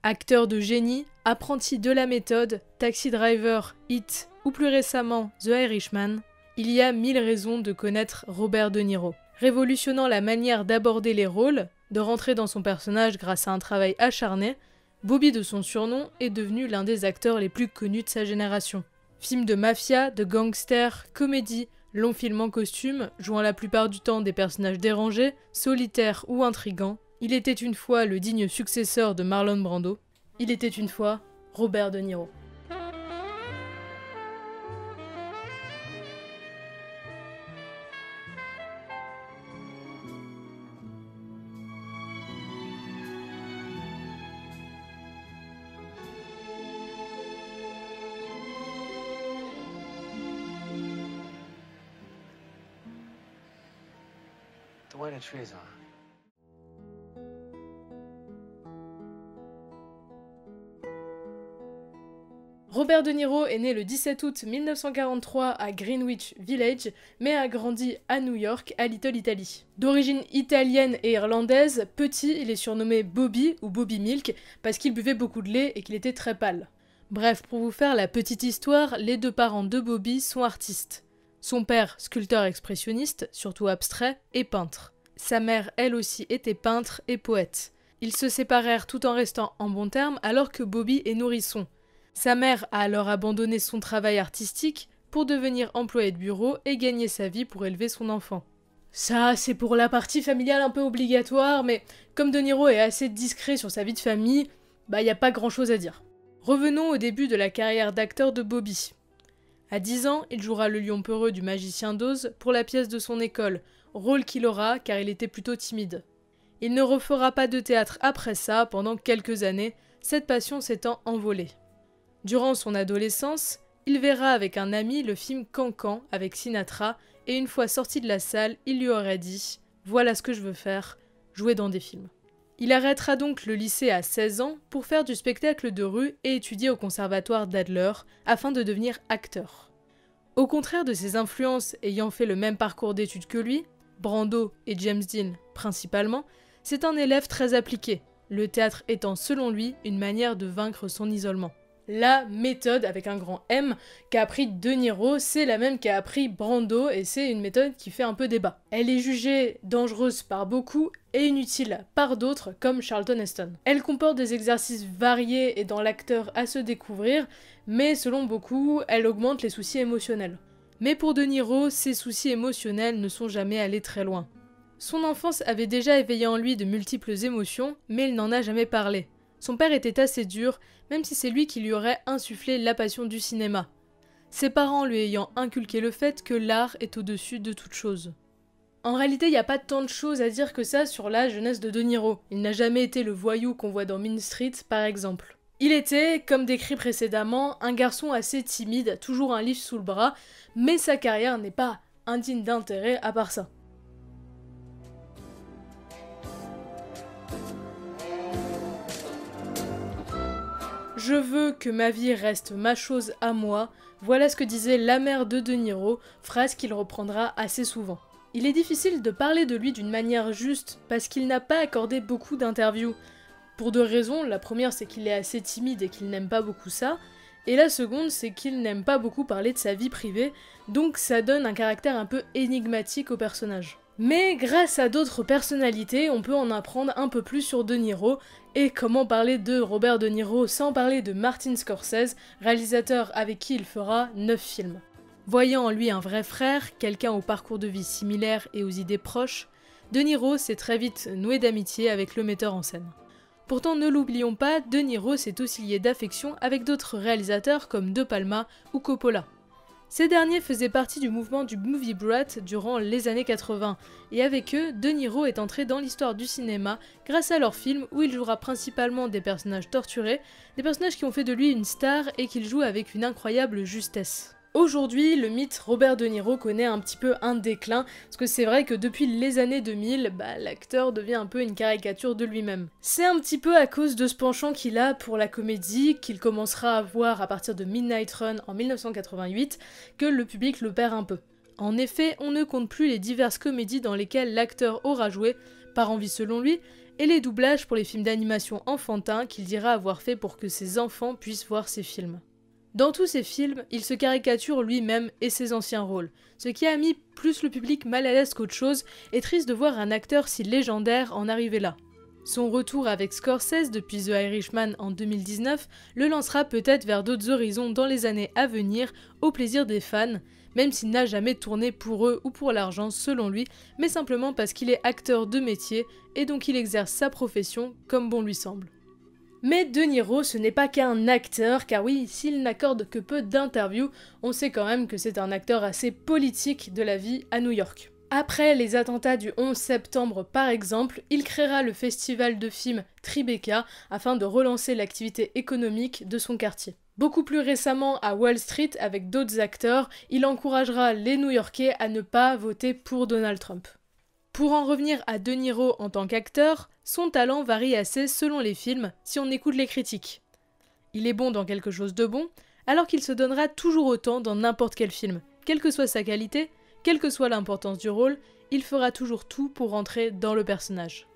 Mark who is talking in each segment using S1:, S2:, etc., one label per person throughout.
S1: Acteur de génie, apprenti de la méthode, Taxi Driver, Hit ou plus récemment The Irishman, il y a 1000 raisons de connaître Robert De Niro. Révolutionnant la manière d'aborder les rôles, de rentrer dans son personnage grâce à un travail acharné, Bobby de son surnom est devenu l'un des acteurs les plus connus de sa génération. Films de mafia, de gangsters, comédie, longs films en costume, jouant la plupart du temps des personnages dérangés, solitaires ou intrigants, il était une fois le digne successeur de Marlon Brando, il était une fois Robert De Niro.
S2: The way the trees are.
S1: Robert De Niro est né le 17 août 1943 à Greenwich Village, mais a grandi à New York, à Little Italy. D'origine italienne et irlandaise, petit, il est surnommé Bobby ou Bobby Milk parce qu'il buvait beaucoup de lait et qu'il était très pâle. Bref, pour vous faire la petite histoire, les deux parents de Bobby sont artistes. Son père, sculpteur expressionniste, surtout abstrait, et peintre. Sa mère, elle aussi, était peintre et poète. Ils se séparèrent tout en restant en bons termes alors que Bobby est nourrisson. Sa mère a alors abandonné son travail artistique pour devenir employée de bureau et gagner sa vie pour élever son enfant. Ça, c'est pour la partie familiale un peu obligatoire, mais comme De Niro est assez discret sur sa vie de famille, y a pas grand chose à dire. Revenons au début de la carrière d'acteur de Bobby. À 10 ans, il jouera le lion peureux du magicien d'Oz pour la pièce de son école, rôle qu'il aura car il était plutôt timide. Il ne refera pas de théâtre après ça pendant quelques années, cette passion s'étant envolée. Durant son adolescence, il verra avec un ami le film Cancan avec Sinatra et une fois sorti de la salle, il lui aurait dit « Voilà ce que je veux faire, jouer dans des films ». Il arrêtera donc le lycée à 16 ans pour faire du spectacle de rue et étudier au conservatoire d'Adler afin de devenir acteur. Au contraire de ses influences ayant fait le même parcours d'études que lui, Brando et James Dean principalement, c'est un élève très appliqué, le théâtre étant selon lui une manière de vaincre son isolement. La méthode, avec un grand M, qu'a appris De Niro, c'est la même qu'a appris Brando et c'est une méthode qui fait un peu débat. Elle est jugée dangereuse par beaucoup et inutile par d'autres comme Charlton Heston. Elle comporte des exercices variés aidant l'acteur à se découvrir, mais selon beaucoup, elle augmente les soucis émotionnels. Mais pour De Niro, ces soucis émotionnels ne sont jamais allés très loin. Son enfance avait déjà éveillé en lui de multiples émotions, mais il n'en a jamais parlé. Son père était assez dur, même si c'est lui qui lui aurait insufflé la passion du cinéma. Ses parents lui ayant inculqué le fait que l'art est au-dessus de toute chose. En réalité, il n'y a pas tant de choses à dire que ça sur la jeunesse de De Niro. Il n'a jamais été le voyou qu'on voit dans Mean Street, par exemple. Il était, comme décrit précédemment, un garçon assez timide, toujours un livre sous le bras, mais sa carrière n'est pas indigne d'intérêt à part ça. Je veux que ma vie reste ma chose à moi, voilà ce que disait la mère de De Niro, phrase qu'il reprendra assez souvent. Il est difficile de parler de lui d'une manière juste, parce qu'il n'a pas accordé beaucoup d'interviews. Pour deux raisons, la première c'est qu'il est assez timide et qu'il n'aime pas beaucoup ça, et la seconde c'est qu'il n'aime pas beaucoup parler de sa vie privée, donc ça donne un caractère un peu énigmatique au personnage. Mais grâce à d'autres personnalités, on peut en apprendre un peu plus sur De Niro, et comment parler de Robert De Niro sans parler de Martin Scorsese, réalisateur avec qui il fera 9 films. Voyant en lui un vrai frère, quelqu'un au parcours de vie similaire et aux idées proches, De Niro s'est très vite noué d'amitié avec le metteur en scène. Pourtant, ne l'oublions pas, De Niro s'est aussi lié d'affection avec d'autres réalisateurs comme De Palma ou Coppola. Ces derniers faisaient partie du mouvement du movie brat durant les années 80, et avec eux, De Niro est entré dans l'histoire du cinéma grâce à leurs films où il jouera principalement des personnages torturés, des personnages qui ont fait de lui une star et qu'il joue avec une incroyable justesse. Aujourd'hui, le mythe Robert De Niro connaît un petit peu un déclin, parce que c'est vrai que depuis les années 2000, l'acteur devient un peu une caricature de lui-même. C'est un petit peu à cause de ce penchant qu'il a pour la comédie, qu'il commencera à voir à partir de Midnight Run en 1988, que le public le perd un peu. En effet, on ne compte plus les diverses comédies dans lesquelles l'acteur aura joué, par envie selon lui, et les doublages pour les films d'animation enfantins qu'il dira avoir fait pour que ses enfants puissent voir ses films. Dans tous ces films, il se caricature lui-même et ses anciens rôles, ce qui a mis plus le public mal à l'aise qu'autre chose et triste de voir un acteur si légendaire en arriver là. Son retour avec Scorsese depuis The Irishman en 2019 le lancera peut-être vers d'autres horizons dans les années à venir, au plaisir des fans, même s'il n'a jamais tourné pour eux ou pour l'argent selon lui, mais simplement parce qu'il est acteur de métier et donc il exerce sa profession comme bon lui semble. Mais De Niro, ce n'est pas qu'un acteur, car oui, s'il n'accorde que peu d'interviews, on sait quand même que c'est un acteur assez politique de la vie à New York. Après les attentats du 11 septembre par exemple, il créera le festival de films Tribeca afin de relancer l'activité économique de son quartier. Beaucoup plus récemment à Wall Street avec d'autres acteurs, il encouragera les New-Yorkais à ne pas voter pour Donald Trump. Pour en revenir à De Niro en tant qu'acteur, son talent varie assez selon les films si on écoute les critiques. Il est bon dans quelque chose de bon, alors qu'il se donnera toujours autant dans n'importe quel film, quelle que soit sa qualité, quelle que soit l'importance du rôle, il fera toujours tout pour rentrer dans le personnage.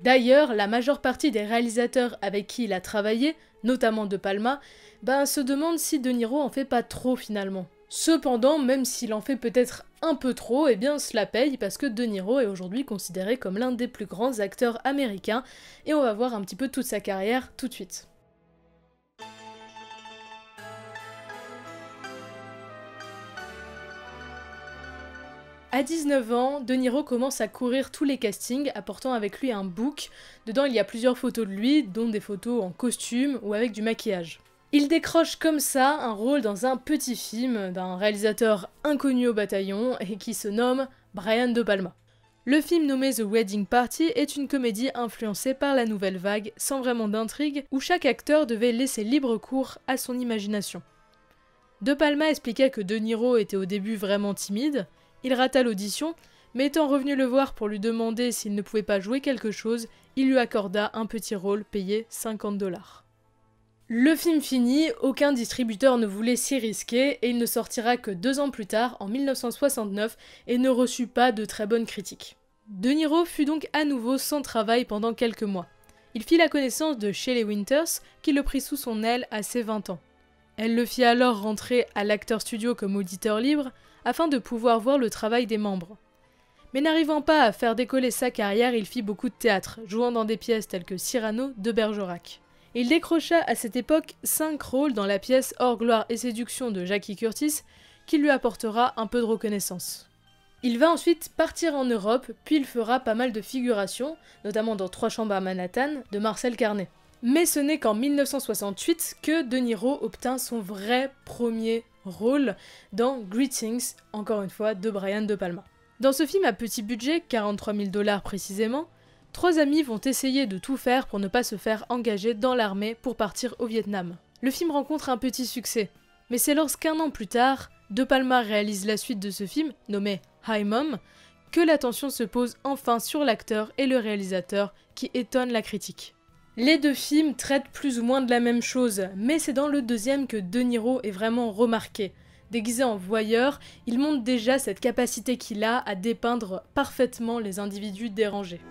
S1: D'ailleurs, la majeure partie des réalisateurs avec qui il a travaillé, notamment De Palma, se demandent si De Niro en fait pas trop finalement. Cependant, même s'il en fait peut-être un peu trop, cela paye parce que De Niro est aujourd'hui considéré comme l'un des plus grands acteurs américains et on va voir un petit peu toute sa carrière tout de suite. À 19 ans, De Niro commence à courir tous les castings, apportant avec lui un book. Dedans, il y a plusieurs photos de lui, dont des photos en costume ou avec du maquillage. Il décroche comme ça un rôle dans un petit film d'un réalisateur inconnu au bataillon et qui se nomme Brian De Palma. Le film nommé The Wedding Party est une comédie influencée par la nouvelle vague, sans vraiment d'intrigue, où chaque acteur devait laisser libre cours à son imagination. De Palma expliquait que De Niro était au début vraiment timide. Il rata l'audition, mais étant revenu le voir pour lui demander s'il ne pouvait pas jouer quelque chose, il lui accorda un petit rôle payé 50 $. Le film fini, aucun distributeur ne voulait s'y risquer et il ne sortira que 2 ans plus tard, en 1969, et ne reçut pas de très bonnes critiques. De Niro fut donc à nouveau sans travail pendant quelques mois. Il fit la connaissance de Shelley Winters, qui le prit sous son aile à ses 20 ans. Elle le fit alors rentrer à l'Actors Studio comme auditeur libre, afin de pouvoir voir le travail des membres. Mais n'arrivant pas à faire décoller sa carrière, il fit beaucoup de théâtre, jouant dans des pièces telles que Cyrano de Bergerac. Il décrocha à cette époque 5 rôles dans la pièce Or gloire et séduction de Jackie Curtis, qui lui apportera un peu de reconnaissance. Il va ensuite partir en Europe, puis il fera pas mal de figurations, notamment dans 3 chambres à Manhattan de Marcel Carné. Mais ce n'est qu'en 1968 que De Niro obtint son vrai premier rôle dans Greetings, encore une fois de Brian De Palma. Dans ce film à petit budget, 43 000 $ précisément, 3 amis vont essayer de tout faire pour ne pas se faire engager dans l'armée pour partir au Vietnam. Le film rencontre un petit succès, mais c'est lorsqu'un an plus tard, De Palma réalise la suite de ce film, nommé Hi Mom, que l'attention se pose enfin sur l'acteur et le réalisateur qui étonne la critique. Les 2 films traitent plus ou moins de la même chose, mais c'est dans le deuxième que De Niro est vraiment remarqué. Déguisé en voyeur, il montre déjà cette capacité qu'il a à dépeindre parfaitement les individus dérangés.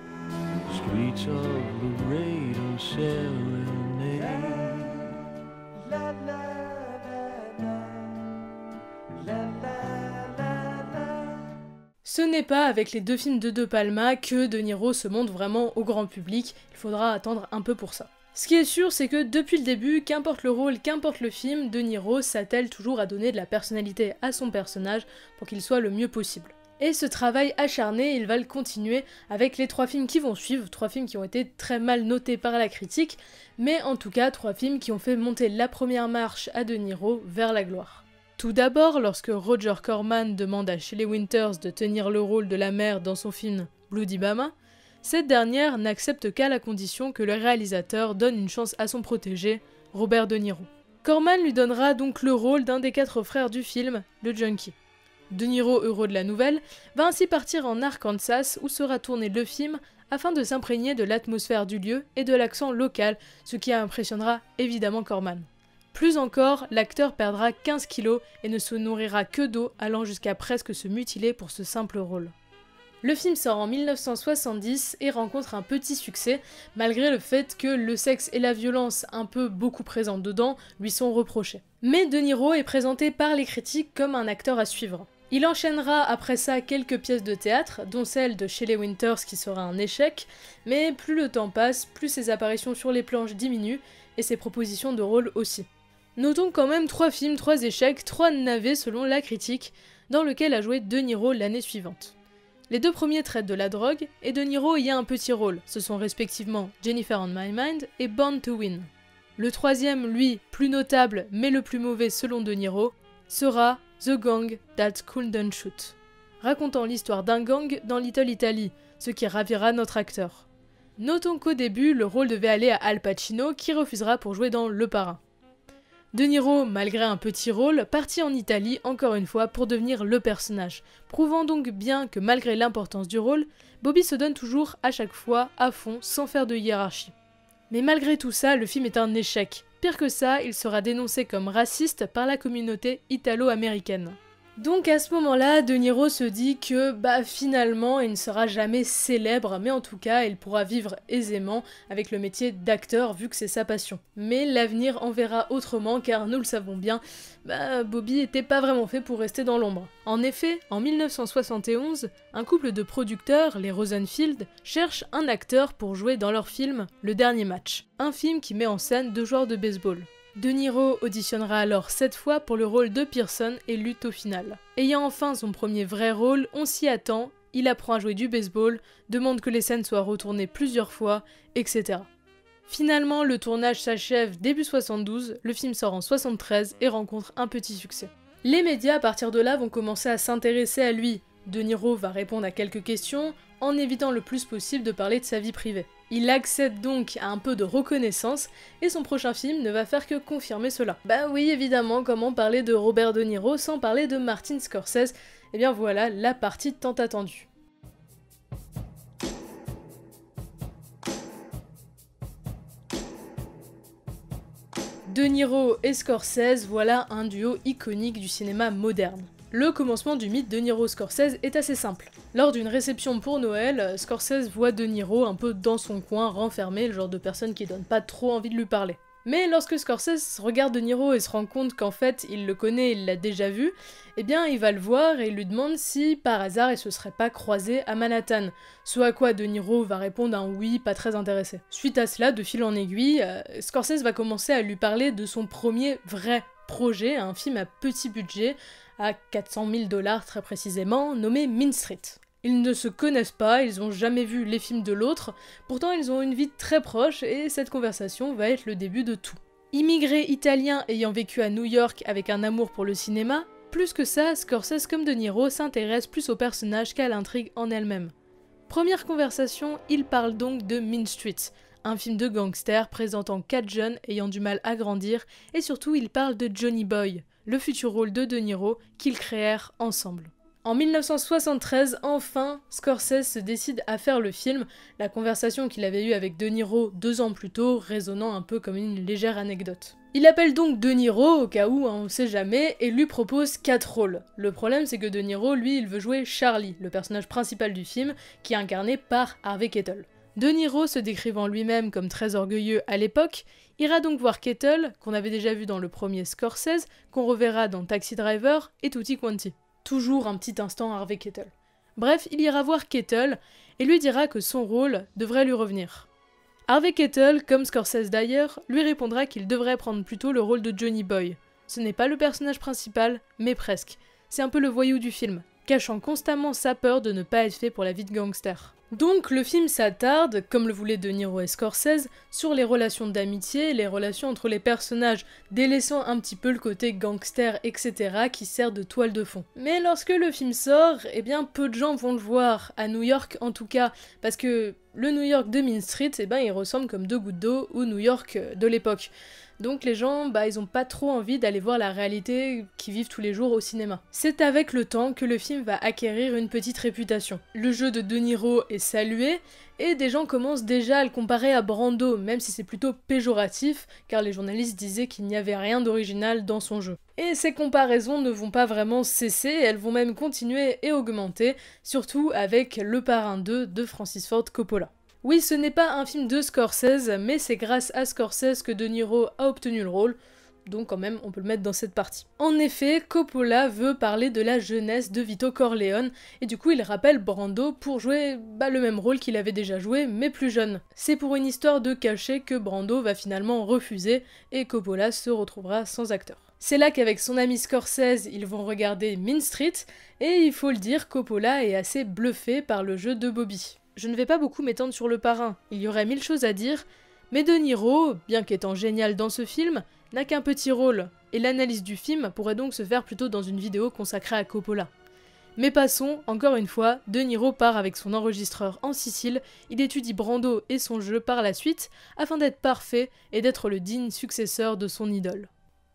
S1: Ce n'est pas avec les 2 films de De Palma que De Niro se montre vraiment au grand public, il faudra attendre un peu pour ça. Ce qui est sûr, c'est que depuis le début, qu'importe le rôle, qu'importe le film, De Niro s'attelle toujours à donner de la personnalité à son personnage pour qu'il soit le mieux possible. Et ce travail acharné, il va le continuer avec les 3 films qui vont suivre, 3 films qui ont été très mal notés par la critique, mais en tout cas 3 films qui ont fait monter la première marche à De Niro vers la gloire. Tout d'abord, lorsque Roger Corman demande à Shelley Winters de tenir le rôle de la mère dans son film Bloody Mama, cette dernière n'accepte qu'à la condition que le réalisateur donne une chance à son protégé, Robert De Niro. Corman lui donnera donc le rôle d'un des 4 frères du film, le Junkie. De Niro, heureux de la nouvelle, va ainsi partir en Arkansas où sera tourné le film afin de s'imprégner de l'atmosphère du lieu et de l'accent local, ce qui impressionnera évidemment Corman. Plus encore, l'acteur perdra 15 kilos et ne se nourrira que d'eau, allant jusqu'à presque se mutiler pour ce simple rôle. Le film sort en 1970 et rencontre un petit succès, malgré le fait que le sexe et la violence un peu beaucoup présents dedans lui sont reprochés. Mais De Niro est présenté par les critiques comme un acteur à suivre. Il enchaînera après ça quelques pièces de théâtre, dont celle de Shelley Winters qui sera un échec, mais plus le temps passe, plus ses apparitions sur les planches diminuent, et ses propositions de rôle aussi. Notons quand même 3 films, 3 échecs, 3 navets selon la critique, dans lequel a joué De Niro l'année suivante. Les 2 premiers traitent de la drogue, et De Niro y a un petit rôle, ce sont respectivement Jennifer on My Mind et Born to Win. Le 3e, lui, plus notable, mais le plus mauvais selon De Niro, sera The Gang That Couldn't Shoot, racontant l'histoire d'un gang dans Little Italy, ce qui ravira notre acteur. Notons qu'au début, le rôle devait aller à Al Pacino, qui refusera pour jouer dans Le Parrain. De Niro, malgré un petit rôle, partit en Italie encore une fois pour devenir le personnage, prouvant donc bien que malgré l'importance du rôle, Bobby se donne toujours à chaque fois à fond sans faire de hiérarchie. Mais malgré tout ça, le film est un échec. Pire que ça, il sera dénoncé comme raciste par la communauté italo-américaine. Donc à ce moment-là, De Niro se dit que finalement il ne sera jamais célèbre, mais en tout cas il pourra vivre aisément avec le métier d'acteur vu que c'est sa passion. Mais l'avenir en verra autrement car nous le savons bien, Bobby était pas vraiment fait pour rester dans l'ombre. En effet, en 1971, un couple de producteurs, les Rosenfield, cherchent un acteur pour jouer dans leur film Le Dernier Match, un film qui met en scène 2 joueurs de baseball. De Niro auditionnera alors 7 fois pour le rôle de Pearson et lutte au final. Ayant enfin son premier vrai rôle, on s'y attend, il apprend à jouer du baseball, demande que les scènes soient retournées plusieurs fois, etc. Finalement, le tournage s'achève début 72, le film sort en 73 et rencontre un petit succès. Les médias à partir de là vont commencer à s'intéresser à lui. De Niro va répondre à quelques questions, en évitant le plus possible de parler de sa vie privée. Il accède donc à un peu de reconnaissance, et son prochain film ne va faire que confirmer cela. Oui, évidemment, comment parler de Robert De Niro sans parler de Martin Scorsese? Et bien voilà, la partie tant attendue. De Niro et Scorsese, voilà un duo iconique du cinéma moderne. Le commencement du mythe De Niro-Scorsese est assez simple. Lors d'une réception pour Noël, Scorsese voit De Niro un peu dans son coin, renfermé, le genre de personne qui donne pas trop envie de lui parler. Mais lorsque Scorsese regarde De Niro et se rend compte qu'en fait il le connaît, il l'a déjà vu, il va le voir et lui demande si par hasard il se serait pas croisé à Manhattan. Ce à quoi De Niro va répondre un oui pas très intéressé. Suite à cela, de fil en aiguille, Scorsese va commencer à lui parler de son premier vrai projet, un film à petit budget, à 400 000 $ très précisément, nommé Mean Street. Ils ne se connaissent pas, ils ont jamais vu les films de l'autre, pourtant ils ont une vie très proche et cette conversation va être le début de tout. Immigré italien ayant vécu à New York avec un amour pour le cinéma, plus que ça, Scorsese comme De Niro s'intéresse plus au personnage qu'à l'intrigue en elle-même. Première conversation, ils parlent donc de Mean Street, un film de gangster présentant 4 jeunes ayant du mal à grandir, et surtout ils parlent de Johnny Boy, le futur rôle de De Niro qu'ils créèrent ensemble. En 1973, enfin, Scorsese se décide à faire le film, la conversation qu'il avait eue avec De Niro 2 ans plus tôt résonnant un peu comme une légère anecdote. Il appelle donc De Niro, au cas où, on sait jamais, et lui propose 4 rôles. Le problème c'est que De Niro, lui, il veut jouer Charlie, le personnage principal du film, qui est incarné par Harvey Keitel. De Niro, se décrivant lui-même comme très orgueilleux à l'époque, ira donc voir Keitel, qu'on avait déjà vu dans le premier Scorsese, qu'on reverra dans Taxi Driver et Tutti Quanti. Toujours un petit instant Harvey Keitel. Bref, il ira voir Keitel et lui dira que son rôle devrait lui revenir. Harvey Keitel, comme Scorsese d'ailleurs, lui répondra qu'il devrait prendre plutôt le rôle de Johnny Boy. Ce n'est pas le personnage principal, mais presque. C'est un peu le voyou du film, cachant constamment sa peur de ne pas être fait pour la vie de gangster. Donc le film s'attarde, comme le voulaient De Niro et Scorsese, sur les relations d'amitié, les relations entre les personnages, délaissant un petit peu le côté gangster, etc. qui sert de toile de fond. Mais lorsque le film sort, peu de gens vont le voir, à New York en tout cas, parce que le New York de Mean Street, il ressemble comme 2 gouttes d'eau au New York de l'époque. Donc les gens, ils ont pas trop envie d'aller voir la réalité qu'ils vivent tous les jours au cinéma. C'est avec le temps que le film va acquérir une petite réputation. Le jeu de De Niro est salué, et des gens commencent déjà à le comparer à Brando, même si c'est plutôt péjoratif, car les journalistes disaient qu'il n'y avait rien d'original dans son jeu. Et ces comparaisons ne vont pas vraiment cesser, elles vont même continuer et augmenter, surtout avec Le Parrain 2 de Francis Ford Coppola. Oui, ce n'est pas un film de Scorsese, mais c'est grâce à Scorsese que De Niro a obtenu le rôle, donc quand même on peut le mettre dans cette partie. En effet, Coppola veut parler de la jeunesse de Vito Corleone, et du coup il rappelle Brando pour jouer le même rôle qu'il avait déjà joué, mais plus jeune. C'est pour une histoire de cachet que Brando va finalement refuser, et Coppola se retrouvera sans acteur. C'est là qu'avec son ami Scorsese, ils vont regarder Mean Street, et il faut le dire, Coppola est assez bluffé par le jeu de Bobby. Je ne vais pas beaucoup m'étendre sur Le Parrain, il y aurait 1000 choses à dire, mais De Niro, bien qu'étant génial dans ce film, n'a qu'un petit rôle, et l'analyse du film pourrait donc se faire plutôt dans une vidéo consacrée à Coppola. Mais passons, encore une fois, De Niro part avec son enregistreur en Sicile, il étudie Brando et son jeu par la suite, afin d'être parfait et d'être le digne successeur de son idole.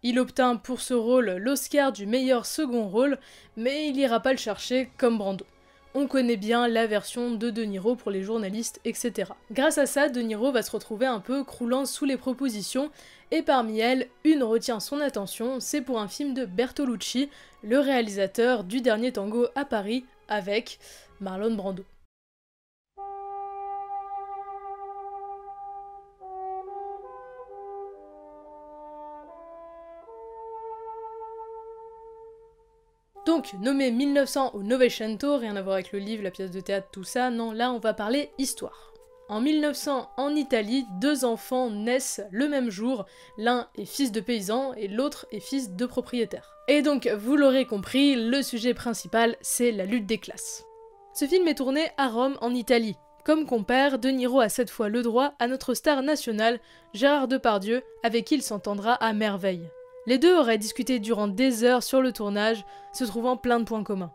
S1: Il obtint pour ce rôle l'Oscar du meilleur second rôle, mais il n'ira pas le chercher comme Brando. On connaît bien la version de Niro pour les journalistes, etc. Grâce à ça, De Niro va se retrouver un peu croulant sous les propositions, et parmi elles, une retient son attention, c'est pour un film de Bertolucci, le réalisateur du Dernier Tango à Paris, avec Marlon Brando. Donc, nommé 1900 au Novecento, rien à voir avec le livre, la pièce de théâtre, tout ça, non, là on va parler histoire. En 1900, en Italie, 2 enfants naissent le même jour, l'un est fils de paysan et l'autre est fils de propriétaire. Et donc, vous l'aurez compris, le sujet principal, c'est la lutte des classes. Ce film est tourné à Rome, en Italie. Comme compère, De Niro a cette fois le droit à notre star nationale, Gérard Depardieu, avec qui il s'entendra à merveille. Les deux auraient discuté durant des heures sur le tournage, se trouvant plein de points communs.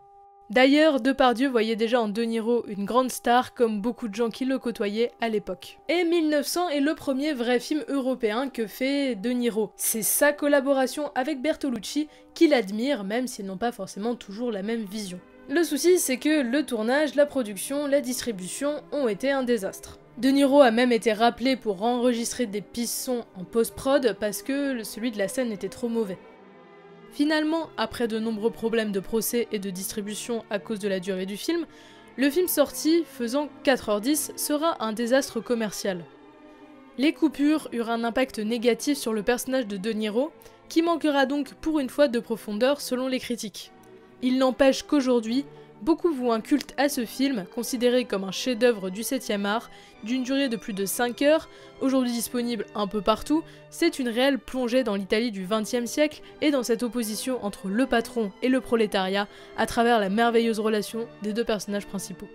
S1: D'ailleurs, Depardieu voyait déjà en De Niro une grande star comme beaucoup de gens qui le côtoyaient à l'époque. Et 1900 est le premier vrai film européen que fait De Niro. C'est sa collaboration avec Bertolucci qu'il admire, même s'ils n'ont pas forcément toujours la même vision. Le souci, c'est que le tournage, la production, la distribution ont été un désastre. De Niro a même été rappelé pour enregistrer des pistes son en post-prod parce que celui de la scène était trop mauvais. Finalement, après de nombreux problèmes de procès et de distribution à cause de la durée du film, le film sorti, faisant 4h10, sera un désastre commercial. Les coupures eurent un impact négatif sur le personnage de De Niro, qui manquera donc pour une fois de profondeur selon les critiques. Il n'empêche qu'aujourd'hui, beaucoup vouent un culte à ce film, considéré comme un chef-d'œuvre du 7e art, d'une durée de plus de 5 heures, aujourd'hui disponible un peu partout. C'est une réelle plongée dans l'Italie du XXe siècle et dans cette opposition entre le patron et le prolétariat à travers la merveilleuse relation des deux personnages principaux.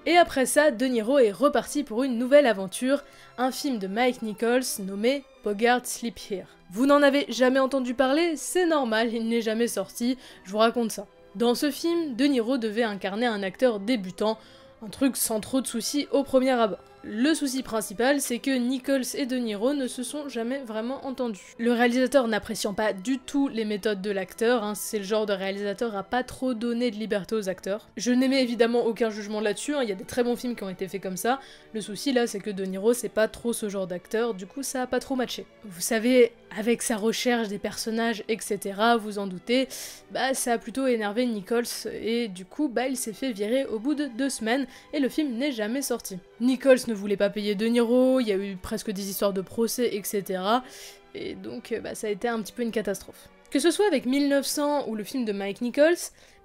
S1: Et après ça, De Niro est reparti pour une nouvelle aventure, un film de Mike Nichols nommé Bogart Sleep Here. Vous n'en avez jamais entendu parler? C'est normal, il n'est jamais sorti, je vous raconte ça. Dans ce film, De Niro devait incarner un acteur débutant, un truc sans trop de soucis au premier abord. Le souci principal, c'est que Nichols et De Niro ne se sont jamais vraiment entendus. Le réalisateur n'appréciant pas du tout les méthodes de l'acteur, c'est le genre de réalisateur à pas trop donner de liberté aux acteurs. Je n'émets évidemment aucun jugement là-dessus, il y a des très bons films qui ont été faits comme ça. Le souci là, c'est que De Niro c'est pas trop ce genre d'acteur, du coup ça a pas trop matché. Vous savez, avec sa recherche des personnages, etc., vous en doutez, ça a plutôt énervé Nichols, et du coup, il s'est fait virer au bout de 2 semaines, et le film n'est jamais sorti. Nichols ne voulait pas payer De Niro, il y a eu presque des histoires de procès, etc., et donc ça a été un petit peu une catastrophe. Que ce soit avec 1900 ou le film de Mike Nichols,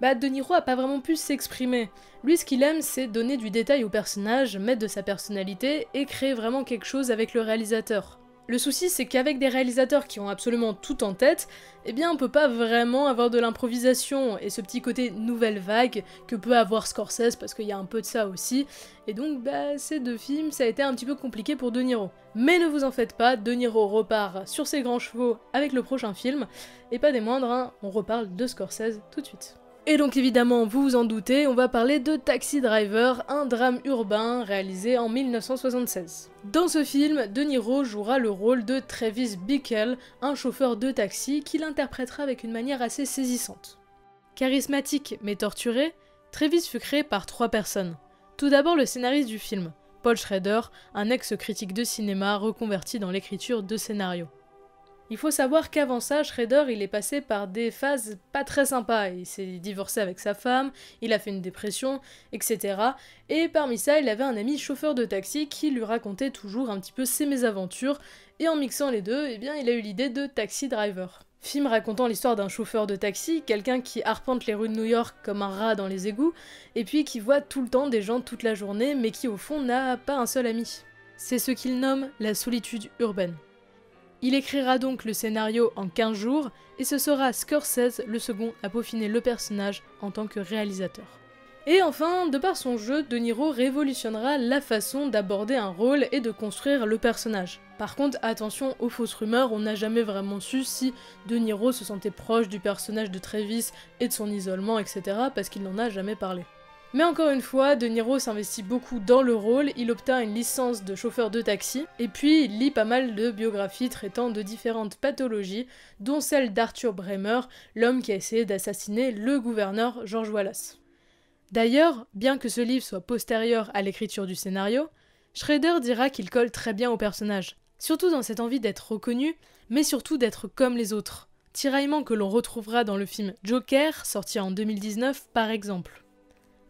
S1: De Niro a pas vraiment pu s'exprimer. Lui, ce qu'il aime, c'est donner du détail au personnage, mettre de sa personnalité, et créer vraiment quelque chose avec le réalisateur. Le souci, c'est qu'avec des réalisateurs qui ont absolument tout en tête, on peut pas vraiment avoir de l'improvisation, et ce petit côté nouvelle vague que peut avoir Scorsese, parce qu'il y a un peu de ça aussi, et donc ces deux films, ça a été un petit peu compliqué pour De Niro. Mais ne vous en faites pas, De Niro repart sur ses grands chevaux avec le prochain film, et pas des moindres, on reparle de Scorsese tout de suite. Et donc évidemment, vous vous en doutez, on va parler de Taxi Driver, un drame urbain réalisé en 1976. Dans ce film, De Niro jouera le rôle de Travis Bickle, un chauffeur de taxi qu'il interprétera avec une manière assez saisissante. Charismatique mais torturé, Travis fut créé par 3 personnes. Tout d'abord le scénariste du film, Paul Schrader, un ex-critique de cinéma reconverti dans l'écriture de scénarios. Il faut savoir qu'avant ça, Schrader, il est passé par des phases pas très sympas. Il s'est divorcé avec sa femme, il a fait une dépression, etc. Et parmi ça, il avait un ami chauffeur de taxi qui lui racontait toujours un petit peu ses mésaventures, et en mixant les deux, eh bien, il a eu l'idée de Taxi Driver. Film racontant l'histoire d'un chauffeur de taxi, quelqu'un qui arpente les rues de New York comme un rat dans les égouts, et puis qui voit tout le temps des gens toute la journée, mais qui au fond n'a pas un seul ami. C'est ce qu'il nomme la solitude urbaine. Il écrira donc le scénario en 15 jours, et ce sera Scorsese le second à peaufiner le personnage en tant que réalisateur. Et enfin, de par son jeu, De Niro révolutionnera la façon d'aborder un rôle et de construire le personnage. Par contre, attention aux fausses rumeurs, on n'a jamais vraiment su si De Niro se sentait proche du personnage de Travis et de son isolement, etc., parce qu'il n'en a jamais parlé. Mais encore une fois, De Niro s'investit beaucoup dans le rôle, il obtint une licence de chauffeur de taxi, et puis il lit pas mal de biographies traitant de différentes pathologies, dont celle d'Arthur Bremer, l'homme qui a essayé d'assassiner le gouverneur George Wallace. D'ailleurs, bien que ce livre soit postérieur à l'écriture du scénario, Schrader dira qu'il colle très bien au personnage, surtout dans cette envie d'être reconnu, mais surtout d'être comme les autres. Tiraillement que l'on retrouvera dans le film Joker, sorti en 2019 par exemple.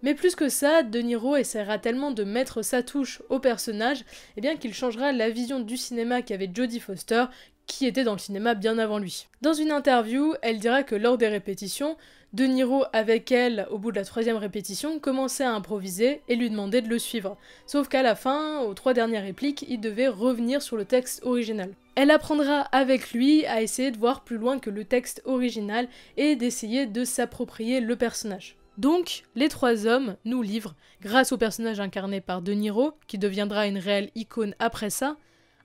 S1: Mais plus que ça, De Niro essaiera tellement de mettre sa touche au personnage, eh bien qu'il changera la vision du cinéma qu'avait Jodie Foster, qui était dans le cinéma bien avant lui. Dans une interview, elle dira que lors des répétitions, De Niro, avec elle, au bout de la 3e répétition, commençait à improviser et lui demandait de le suivre. Sauf qu'à la fin, aux 3 dernières répliques, il devait revenir sur le texte original. Elle apprendra avec lui à essayer de voir plus loin que le texte original et d'essayer de s'approprier le personnage. Donc, les 3 hommes nous livrent, grâce au personnage incarné par De Niro, qui deviendra une réelle icône après ça,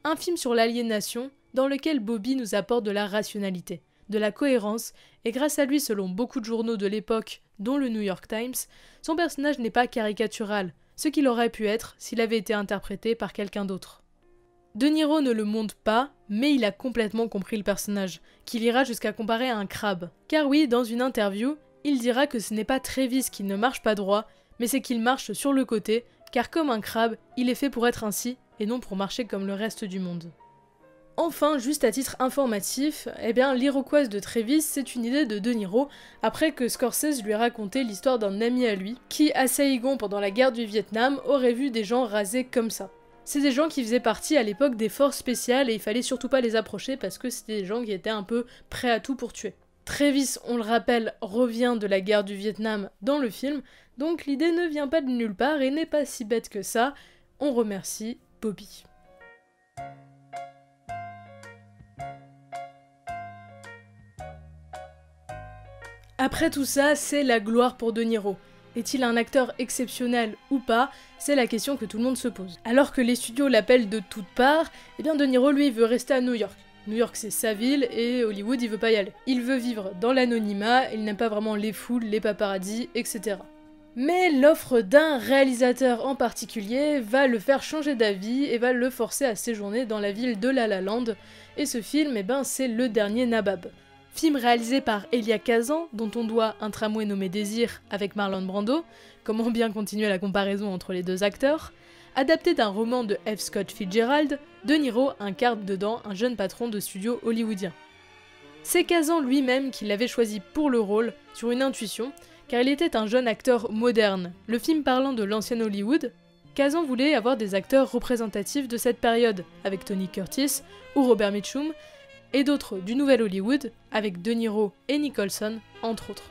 S1: un film sur l'aliénation dans lequel Bobby nous apporte de la rationalité, de la cohérence, et grâce à lui, selon beaucoup de journaux de l'époque, dont le New York Times, son personnage n'est pas caricatural, ce qu'il aurait pu être s'il avait été interprété par quelqu'un d'autre. De Niro ne le montre pas, mais il a complètement compris le personnage, qu'il ira jusqu'à comparer à un crabe. Car oui, dans une interview, il dira que ce n'est pas Travis qui ne marche pas droit, mais c'est qu'il marche sur le côté, car comme un crabe, il est fait pour être ainsi, et non pour marcher comme le reste du monde. Enfin, juste à titre informatif, eh bien, l'Iroquoise de Travis, c'est une idée de De Niro, après que Scorsese lui a raconté l'histoire d'un ami à lui, qui, à Saigon pendant la guerre du Vietnam, aurait vu des gens rasés comme ça. C'est des gens qui faisaient partie à l'époque des forces spéciales et il fallait surtout pas les approcher parce que c'était des gens qui étaient un peu prêts à tout pour tuer. Travis, on le rappelle, revient de la guerre du Vietnam dans le film, donc l'idée ne vient pas de nulle part et n'est pas si bête que ça. On remercie Bobby. Après tout ça, c'est la gloire pour De Niro. Est-il un acteur exceptionnel ou pas? C'est la question que tout le monde se pose. Alors que les studios l'appellent de toutes parts, eh bien De Niro lui veut rester à New York. New York c'est sa ville et Hollywood il veut pas y aller. Il veut vivre dans l'anonymat, il n'aime pas vraiment les foules, les paparazzis, etc. Mais l'offre d'un réalisateur en particulier va le faire changer d'avis et va le forcer à séjourner dans la ville de La La Land. Et ce film, eh ben, c'est Le Dernier Nabab. Film réalisé par Elia Kazan, dont on doit Un tramway nommé Désir avec Marlon Brando, comment bien continuer la comparaison entre les deux acteurs, adapté d'un roman de F. Scott Fitzgerald, De Niro incarne dedans un jeune patron de studio hollywoodien. C'est Kazan lui-même qui l'avait choisi pour le rôle, sur une intuition, car il était un jeune acteur moderne. Le film parlant de l'ancien Hollywood, Kazan voulait avoir des acteurs représentatifs de cette période, avec Tony Curtis ou Robert Mitchum, et d'autres du nouvel Hollywood, avec De Niro et Nicholson, entre autres.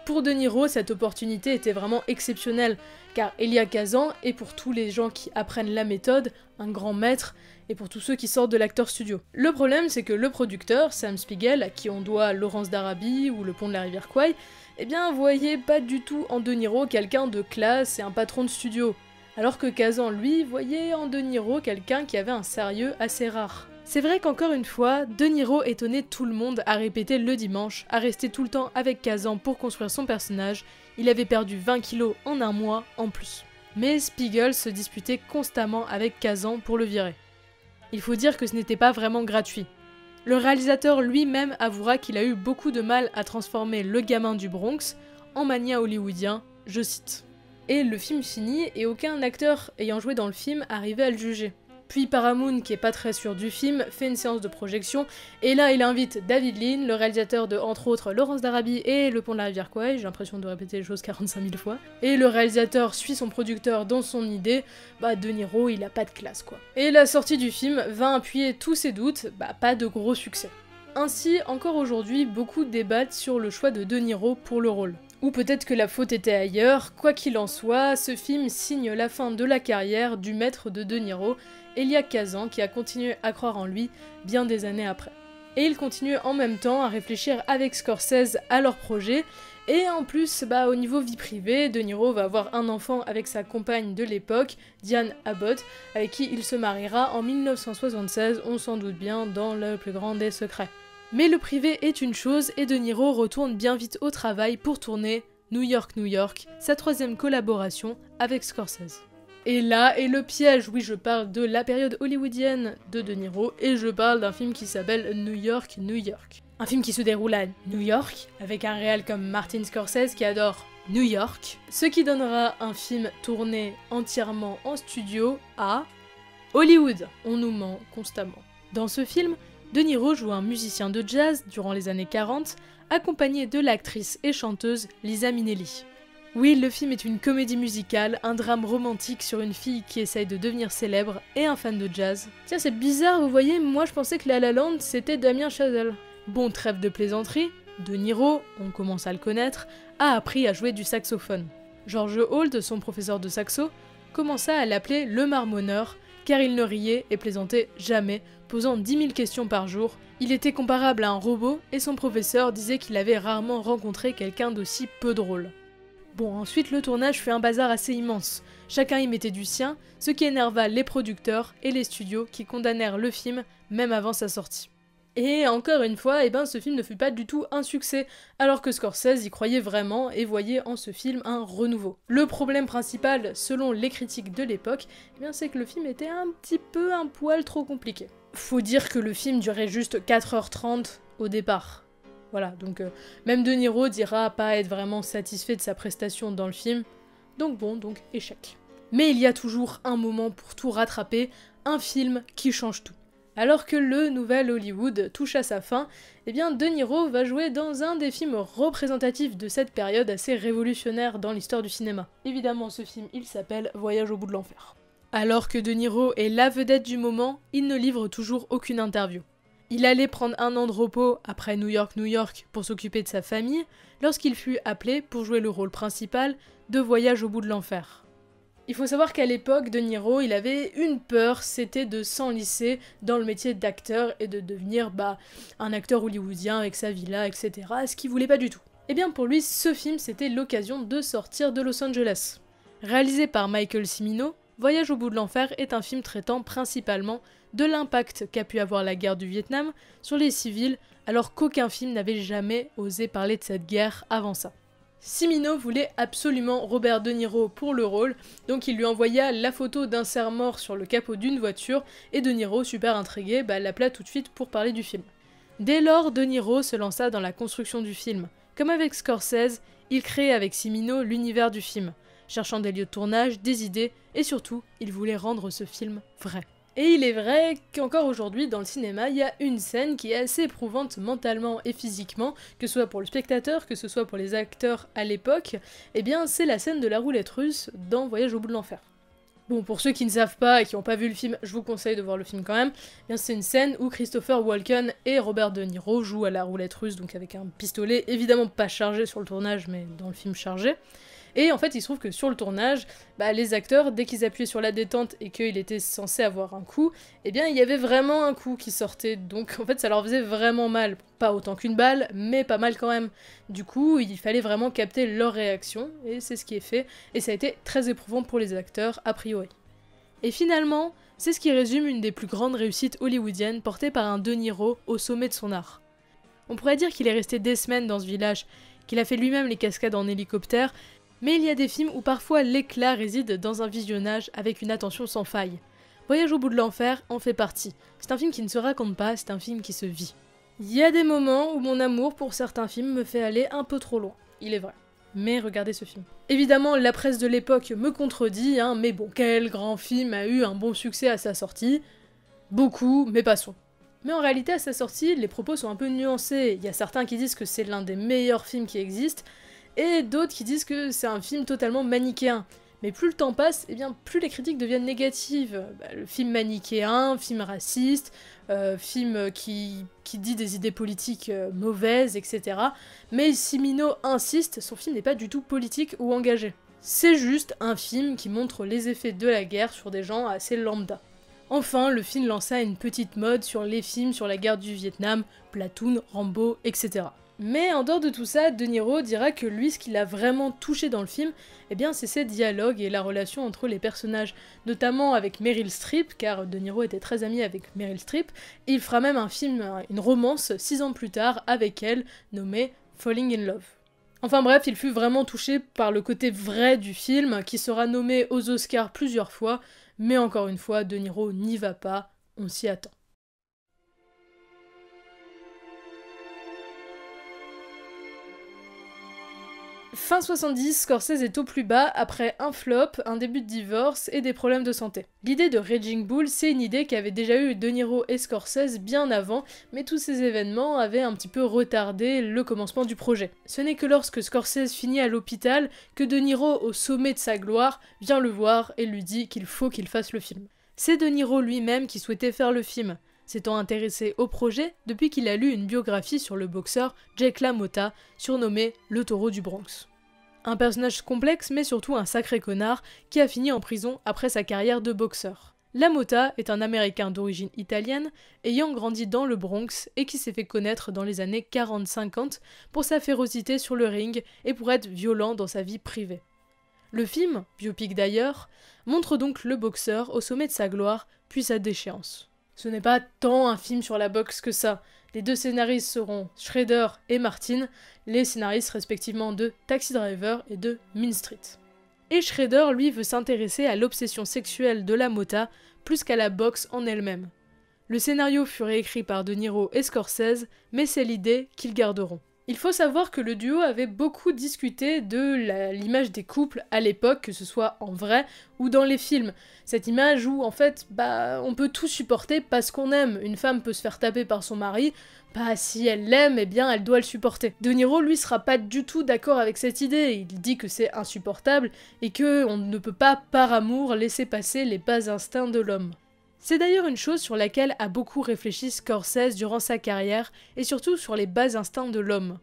S1: Pour De Niro, cette opportunité était vraiment exceptionnelle, car Elia Kazan est pour tous les gens qui apprennent la méthode, un grand maître, et pour tous ceux qui sortent de l'acteur studio. Le problème, c'est que le producteur, Sam Spiegel, à qui on doit Laurence d'Arabie ou Le Pont de la Rivière Kwai, eh bien, voyait pas du tout en De Niro quelqu'un de classe et un patron de studio, alors que Kazan, lui, voyait en De Niro quelqu'un qui avait un sérieux assez rare. C'est vrai qu'encore une fois, De Niro étonnait tout le monde à répéter le dimanche, à rester tout le temps avec Kazan pour construire son personnage. Il avait perdu 20 kilos en un mois en plus. Mais Spiegel se disputait constamment avec Kazan pour le virer. Il faut dire que ce n'était pas vraiment gratuit. Le réalisateur lui-même avouera qu'il a eu beaucoup de mal à transformer le gamin du Bronx en mania hollywoodien, je cite. Et le film finit et aucun acteur ayant joué dans le film arrivait à le juger. Puis Paramount, qui est pas très sûr du film, fait une séance de projection, et là il invite David Lean, le réalisateur de entre autres Lawrence d'Arabie et Le Pont de la Rivière Kwai, j'ai l'impression de répéter les choses 45 000 fois, et le réalisateur suit son producteur dans son idée, De Niro il a pas de classe quoi. Et la sortie du film va appuyer tous ses doutes, pas de gros succès. Ainsi, encore aujourd'hui, beaucoup débattent sur le choix de Niro pour le rôle. Ou peut-être que la faute était ailleurs, quoi qu'il en soit, ce film signe la fin de la carrière du maître de Niro, Elia Kazan, qui a continué à croire en lui bien des années après. Et il continue en même temps à réfléchir avec Scorsese à leur projet, et en plus, au niveau vie privée, De Niro va avoir un enfant avec sa compagne de l'époque, Diane Abbott, avec qui il se mariera en 1976, on s'en doute bien, dans le plus grand des secrets. Mais le privé est une chose et De Niro retourne bien vite au travail pour tourner New York, New York, sa 3e collaboration avec Scorsese. Et là est le piège, oui je parle de la période hollywoodienne de Niro et je parle d'un film qui s'appelle New York, New York. Un film qui se déroule à New York, avec un réal comme Martin Scorsese qui adore New York, ce qui donnera un film tourné entièrement en studio à Hollywood. On nous ment constamment. Dans ce film, De Niro joue un musicien de jazz durant les années 40, accompagné de l'actrice et chanteuse Liza Minnelli. Oui, le film est une comédie musicale, un drame romantique sur une fille qui essaye de devenir célèbre et un fan de jazz. Tiens, c'est bizarre, vous voyez, moi je pensais que La La Land c'était Damien Chazelle. Bon, trêve de plaisanterie, De Niro, on commence à le connaître, a appris à jouer du saxophone. George Holt, son professeur de saxo, commença à l'appeler le marmonneur, car il ne riait et plaisantait jamais, posant 10 000 questions par jour. Il était comparable à un robot et son professeur disait qu'il avait rarement rencontré quelqu'un d'aussi peu drôle. Bon, ensuite le tournage fut un bazar assez immense. Chacun y mettait du sien, ce qui énerva les producteurs et les studios qui condamnèrent le film même avant sa sortie. Et encore une fois, ce film ne fut pas du tout un succès, alors que Scorsese y croyait vraiment et voyait en ce film un renouveau. Le problème principal, selon les critiques de l'époque, c'est que le film était un poil trop compliqué. Faut dire que le film durait juste 4h30 au départ. Voilà, donc même De Niro dira pas être vraiment satisfait de sa prestation dans le film, donc échec. Mais il y a toujours un moment pour tout rattraper, un film qui change tout. Alors que le nouvel Hollywood touche à sa fin, De Niro va jouer dans un des films représentatifs de cette période assez révolutionnaire dans l'histoire du cinéma. Évidemment, ce film, il s'appelle Voyage au bout de l'enfer. Alors que De Niro est la vedette du moment, il ne livre toujours aucune interview. Il allait prendre un an de repos après New York, New York pour s'occuper de sa famille, lorsqu'il fut appelé pour jouer le rôle principal de Voyage au bout de l'enfer. Il faut savoir qu'à l'époque, De Niro, il avait une peur, c'était de s'enlicer dans le métier d'acteur et de devenir un acteur hollywoodien avec sa villa, etc., ce qu'il voulait pas du tout. Pour lui, ce film, c'était l'occasion de sortir de Los Angeles. Réalisé par Michael Cimino, Voyage au bout de l'enfer est un film traitant principalement de l'impact qu'a pu avoir la guerre du Vietnam sur les civils, alors qu'aucun film n'avait jamais osé parler de cette guerre avant ça. Cimino voulait absolument Robert De Niro pour le rôle, donc il lui envoya la photo d'un cerf-mort sur le capot d'une voiture, et De Niro, super intrigué, l'appela tout de suite pour parler du film. Dès lors, De Niro se lança dans la construction du film. Comme avec Scorsese, il créait avec Cimino l'univers du film, cherchant des lieux de tournage, des idées, et surtout, il voulait rendre ce film vrai. Et il est vrai qu'encore aujourd'hui, dans le cinéma, il y a une scène qui est assez éprouvante mentalement et physiquement, que ce soit pour le spectateur, que ce soit pour les acteurs à l'époque, c'est la scène de la roulette russe dans Voyage au bout de l'enfer. Bon, pour ceux qui ne savent pas et qui n'ont pas vu le film, je vous conseille de voir le film quand même. C'est une scène où Christopher Walken et Robert De Niro jouent à la roulette russe, donc avec un pistolet, évidemment pas chargé sur le tournage, mais dans le film chargé. Et en fait, il se trouve que sur le tournage, les acteurs, dès qu'ils appuyaient sur la détente et qu'il était censé avoir un coup, il y avait vraiment un coup qui sortait. Donc en fait, ça leur faisait vraiment mal. Pas autant qu'une balle, mais pas mal quand même. Du coup, il fallait vraiment capter leur réaction, et c'est ce qui est fait. Et ça a été très éprouvant pour les acteurs, a priori. Et finalement, c'est ce qui résume une des plus grandes réussites hollywoodiennes portée par un De Niro au sommet de son art. On pourrait dire qu'il est resté des semaines dans ce village, qu'il a fait lui-même les cascades en hélicoptère, mais il y a des films où parfois l'éclat réside dans un visionnage avec une attention sans faille. Voyage au bout de l'enfer en fait partie. C'est un film qui ne se raconte pas, c'est un film qui se vit. Il y a des moments où mon amour pour certains films me fait aller un peu trop loin, il est vrai. mais regardez ce film. Évidemment, la presse de l'époque me contredit, hein, mais bon, quel grand film a eu un bon succès à sa sortie? Beaucoup, mais passons. Mais en réalité, à sa sortie, les propos sont un peu nuancés. Il y a certains qui disent que c'est l'un des meilleurs films qui existent, et d'autres qui disent que c'est un film totalement manichéen. Mais plus le temps passe, eh bien plus les critiques deviennent négatives. Le film manichéen, film raciste, film qui dit des idées politiques mauvaises, etc. Mais Cimino insiste, son film n'est pas du tout politique ou engagé. C'est juste un film qui montre les effets de la guerre sur des gens assez lambda. Enfin, le film lança une petite mode sur les films sur la guerre du Vietnam, Platoon, Rambo, etc. Mais en dehors de tout ça, De Niro dira que lui, ce qui l'a vraiment touché dans le film, eh bien c'est ses dialogues et la relation entre les personnages, notamment avec Meryl Streep, car De Niro était très ami avec Meryl Streep, et il fera même un film, une romance, 6 ans plus tard, avec elle, nommée Falling in Love. Enfin bref, il fut vraiment touché par le côté vrai du film, qui sera nommé aux Oscars plusieurs fois, mais encore une fois, De Niro n'y va pas, on s'y attend. Fin 70, Scorsese est au plus bas après un flop, un début de divorce et des problèmes de santé. L'idée de Raging Bull, c'est une idée qu'avaient déjà eu De Niro et Scorsese bien avant, mais tous ces événements avaient un petit peu retardé le commencement du projet. Ce n'est que lorsque Scorsese finit à l'hôpital que De Niro, au sommet de sa gloire, vient le voir et lui dit qu'il faut qu'il fasse le film. C'est De Niro lui-même qui souhaitait faire le film, s'étant intéressé au projet depuis qu'il a lu une biographie sur le boxeur Jake LaMotta, surnommé le taureau du Bronx. Un personnage complexe mais surtout un sacré connard qui a fini en prison après sa carrière de boxeur. LaMotta est un Américain d'origine italienne ayant grandi dans le Bronx et qui s'est fait connaître dans les années 40-50 pour sa férocité sur le ring et pour être violent dans sa vie privée. Le film, biopic d'ailleurs, montre donc le boxeur au sommet de sa gloire puis sa déchéance. Ce n'est pas tant un film sur la boxe que ça. Les deux scénaristes seront Schrader et Martin, les scénaristes respectivement de Taxi Driver et de Mean Street. Et Schrader, lui, veut s'intéresser à l'obsession sexuelle de LaMotta plus qu'à la boxe en elle-même. Le scénario fut réécrit par De Niro et Scorsese, mais c'est l'idée qu'ils garderont. Il faut savoir que le duo avait beaucoup discuté de l'image des couples à l'époque, que ce soit en vrai ou dans les films. Cette image où, en fait, on peut tout supporter parce qu'on aime. Une femme peut se faire taper par son mari, si elle l'aime, eh bien, elle doit le supporter. De Niro, lui, sera pas du tout d'accord avec cette idée. Il dit que c'est insupportable et qu'on ne peut pas, par amour, laisser passer les bas instincts de l'homme. C'est d'ailleurs une chose sur laquelle a beaucoup réfléchi Scorsese durant sa carrière, et surtout sur les bas instincts de l'homme.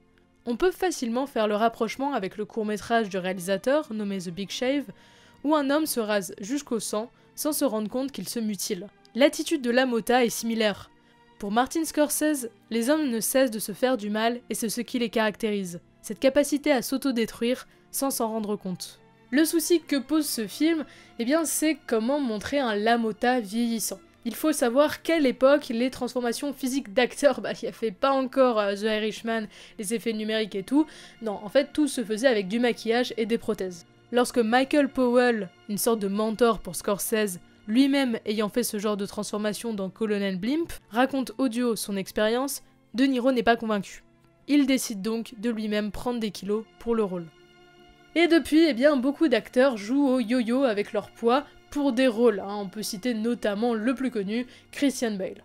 S1: On peut facilement faire le rapprochement avec le court-métrage du réalisateur, nommé The Big Shave, où un homme se rase jusqu'au sang, sans se rendre compte qu'il se mutile. L'attitude de LaMotta est similaire. Pour Martin Scorsese, les hommes ne cessent de se faire du mal, et c'est ce qui les caractérise. Cette capacité à s'autodétruire sans s'en rendre compte. Le souci que pose ce film, eh bien, c'est comment montrer un LaMotta vieillissant. Il faut savoir quelle époque les transformations physiques d'acteurs, il n'y avait pas encore The Irishman, les effets numériques et tout. Non, en fait, tout se faisait avec du maquillage et des prothèses. Lorsque Michael Powell, une sorte de mentor pour Scorsese, lui-même ayant fait ce genre de transformation dans Colonel Blimp, raconte audio son expérience, De Niro n'est pas convaincu. Il décide donc de lui-même prendre des kilos pour le rôle. Et depuis, eh bien, beaucoup d'acteurs jouent au yo-yo avec leur poids pour des rôles. On peut citer notamment le plus connu, Christian Bale.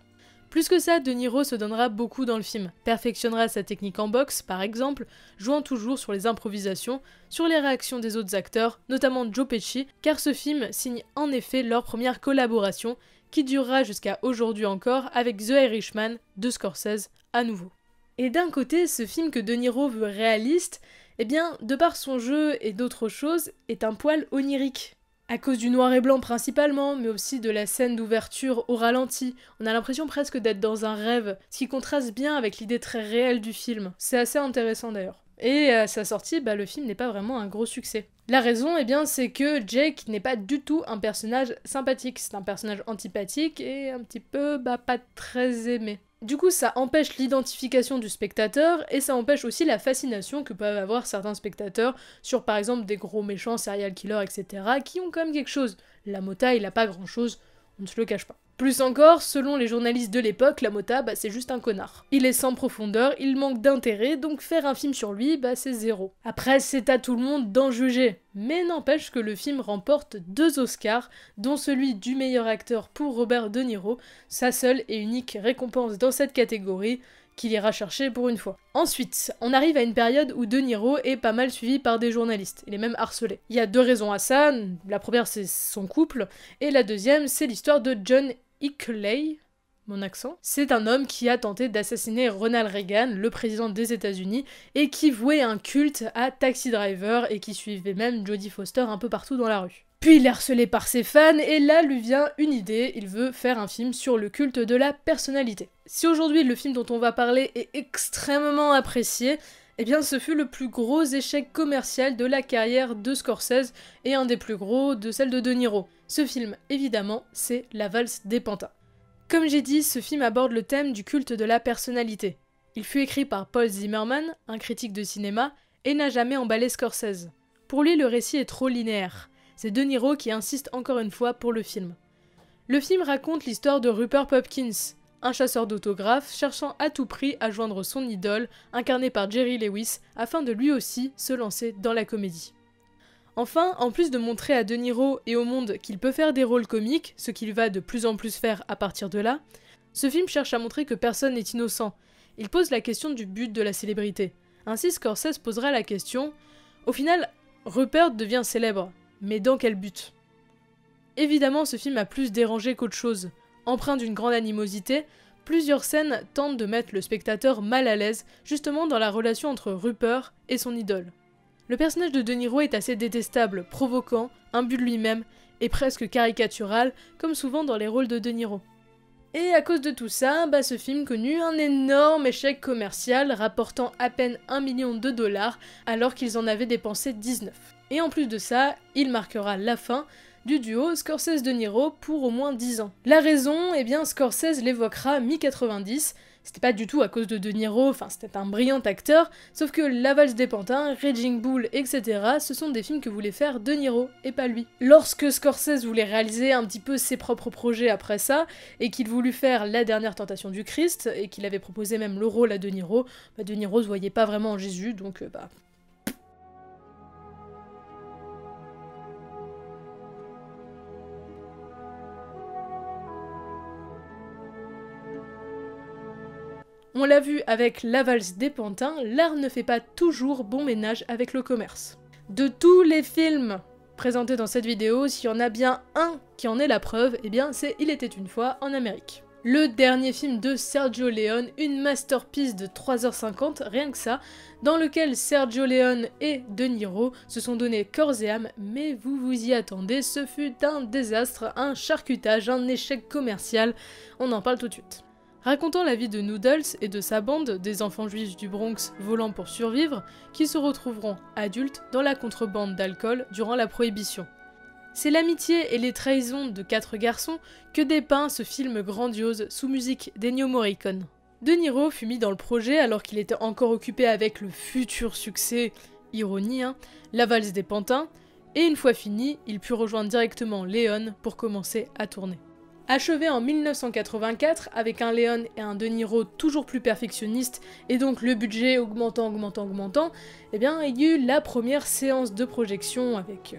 S1: Plus que ça, De Niro se donnera beaucoup dans le film, perfectionnera sa technique en boxe, par exemple, jouant toujours sur les improvisations, sur les réactions des autres acteurs, notamment Joe Pesci, car ce film signe en effet leur première collaboration, qui durera jusqu'à aujourd'hui encore avec The Irishman de Scorsese à nouveau. Et d'un côté, ce film que De Niro veut réaliste, eh bien, de par son jeu et d'autres choses, est un poil onirique. À cause du noir et blanc principalement, mais aussi de la scène d'ouverture au ralenti, on a l'impression presque d'être dans un rêve, ce qui contraste bien avec l'idée très réelle du film. C'est assez intéressant d'ailleurs. Et à sa sortie, le film n'est pas vraiment un gros succès. La raison, eh bien, c'est que Jake n'est pas du tout un personnage sympathique, c'est un personnage antipathique et un petit peu, pas très aimé. Du coup, ça empêche l'identification du spectateur, et ça empêche aussi la fascination que peuvent avoir certains spectateurs sur, par exemple, des gros méchants, serial killers, etc., qui ont quand même quelque chose. LaMotta, il a pas grand-chose, on ne se le cache pas. Plus encore, selon les journalistes de l'époque, LaMotta, c'est juste un connard. Il est sans profondeur, il manque d'intérêt, donc faire un film sur lui, c'est zéro. Après, c'est à tout le monde d'en juger. Mais n'empêche que le film remporte 2 Oscars, dont celui du meilleur acteur pour Robert De Niro, sa seule et unique récompense dans cette catégorie, qu'il ira chercher pour une fois. Ensuite, on arrive à une période où De Niro est pas mal suivi par des journalistes, il est même harcelé. Il y a 2 raisons à ça, la première c'est son couple, et la deuxième c'est l'histoire de John Hinckley, mon accent. C'est un homme qui a tenté d'assassiner Ronald Reagan, le président des États-Unis, et qui vouait un culte à Taxi Driver et qui suivait même Jodie Foster un peu partout dans la rue. Puis il est harcelé par ses fans et là lui vient une idée, il veut faire un film sur le culte de la personnalité. Si aujourd'hui le film dont on va parler est extrêmement apprécié, eh bien ce fut le plus gros échec commercial de la carrière de Scorsese et un des plus gros de celle de De Niro. Ce film, évidemment, c'est La Valse des Pantins. Comme j'ai dit, ce film aborde le thème du culte de la personnalité. Il fut écrit par Paul Zimmerman, un critique de cinéma, et n'a jamais emballé Scorsese. Pour lui, le récit est trop linéaire. C'est De Niro qui insiste encore une fois pour le film. Le film raconte l'histoire de Rupert Pupkins, un chasseur d'autographes cherchant à tout prix à joindre son idole, incarné par Jerry Lewis, afin de lui aussi se lancer dans la comédie. Enfin, en plus de montrer à De Niro et au monde qu'il peut faire des rôles comiques, ce qu'il va de plus en plus faire à partir de là, ce film cherche à montrer que personne n'est innocent. Il pose la question du but de la célébrité. Ainsi, Scorsese posera la question « Au final, Rupert devient célèbre. Mais dans quel but ?» Évidemment, ce film a plus dérangé qu'autre chose. Empreint d'une grande animosité, plusieurs scènes tentent de mettre le spectateur mal à l'aise, justement dans la relation entre Rupert et son idole. Le personnage de De Niro est assez détestable, provoquant, imbu de lui-même, et presque caricatural, comme souvent dans les rôles de De Niro. Et à cause de tout ça, ce film connut un énorme échec commercial, rapportant à peine 1 million de dollars, alors qu'ils en avaient dépensé 19. Et en plus de ça, il marquera la fin du duo Scorsese-De Niro pour au moins 10 ans. La raison, Scorsese l'évoquera mi-90, c'était pas du tout à cause de De Niro, c'était un brillant acteur, sauf que La Valse des Pantins, Raging Bull, etc. ce sont des films que voulait faire De Niro, et pas lui. Lorsque Scorsese voulait réaliser un petit peu ses propres projets après ça, et qu'il voulut faire La Dernière Tentation du Christ, et qu'il avait proposé même le rôle à De Niro se voyait pas vraiment en Jésus, donc On l'a vu avec La Valse des Pantins, l'art ne fait pas toujours bon ménage avec le commerce. De tous les films présentés dans cette vidéo, s'il y en a bien un qui en est la preuve, c'est Il était une fois en Amérique. Le dernier film de Sergio Leone, une masterpiece de 3h50, rien que ça, dans lequel Sergio Leone et De Niro se sont donné corps et âme, mais vous vous y attendez, ce fut un désastre, un charcutage, un échec commercial, on en parle tout de suite. Racontant la vie de Noodles et de sa bande, des enfants juifs du Bronx volant pour survivre, qui se retrouveront adultes dans la contrebande d'alcool durant la Prohibition. C'est l'amitié et les trahisons de 4 garçons que dépeint ce film grandiose sous musique d'Ennio Morricone. De Niro fut mis dans le projet alors qu'il était encore occupé avec le futur succès, ironie, La Valse des Pantins, et une fois fini, il put rejoindre directement Leone pour commencer à tourner. Achevé en 1984, avec un Leone et un De Niro toujours plus perfectionnistes, et donc le budget augmentant, il y a eu la première séance de projection avec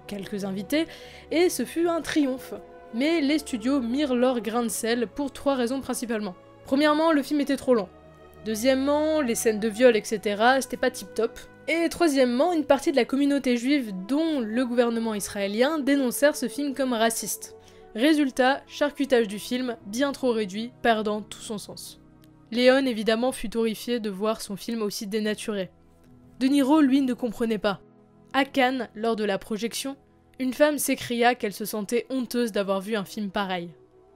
S1: quelques invités, et ce fut un triomphe. Mais les studios mirent leur grain de sel pour 3 raisons principalement. Premièrement, le film était trop long. Deuxièmement, les scènes de viol, etc., c'était pas tip-top. Et troisièmement, une partie de la communauté juive, dont le gouvernement israélien, dénoncèrent ce film comme raciste. Résultat, charcutage du film, bien trop réduit, perdant tout son sens. Leone évidemment fut horrifié de voir son film aussi dénaturé. De Niro, lui, ne comprenait pas. À Cannes, lors de la projection, une femme s'écria qu'elle se sentait honteuse d'avoir vu un film pareil.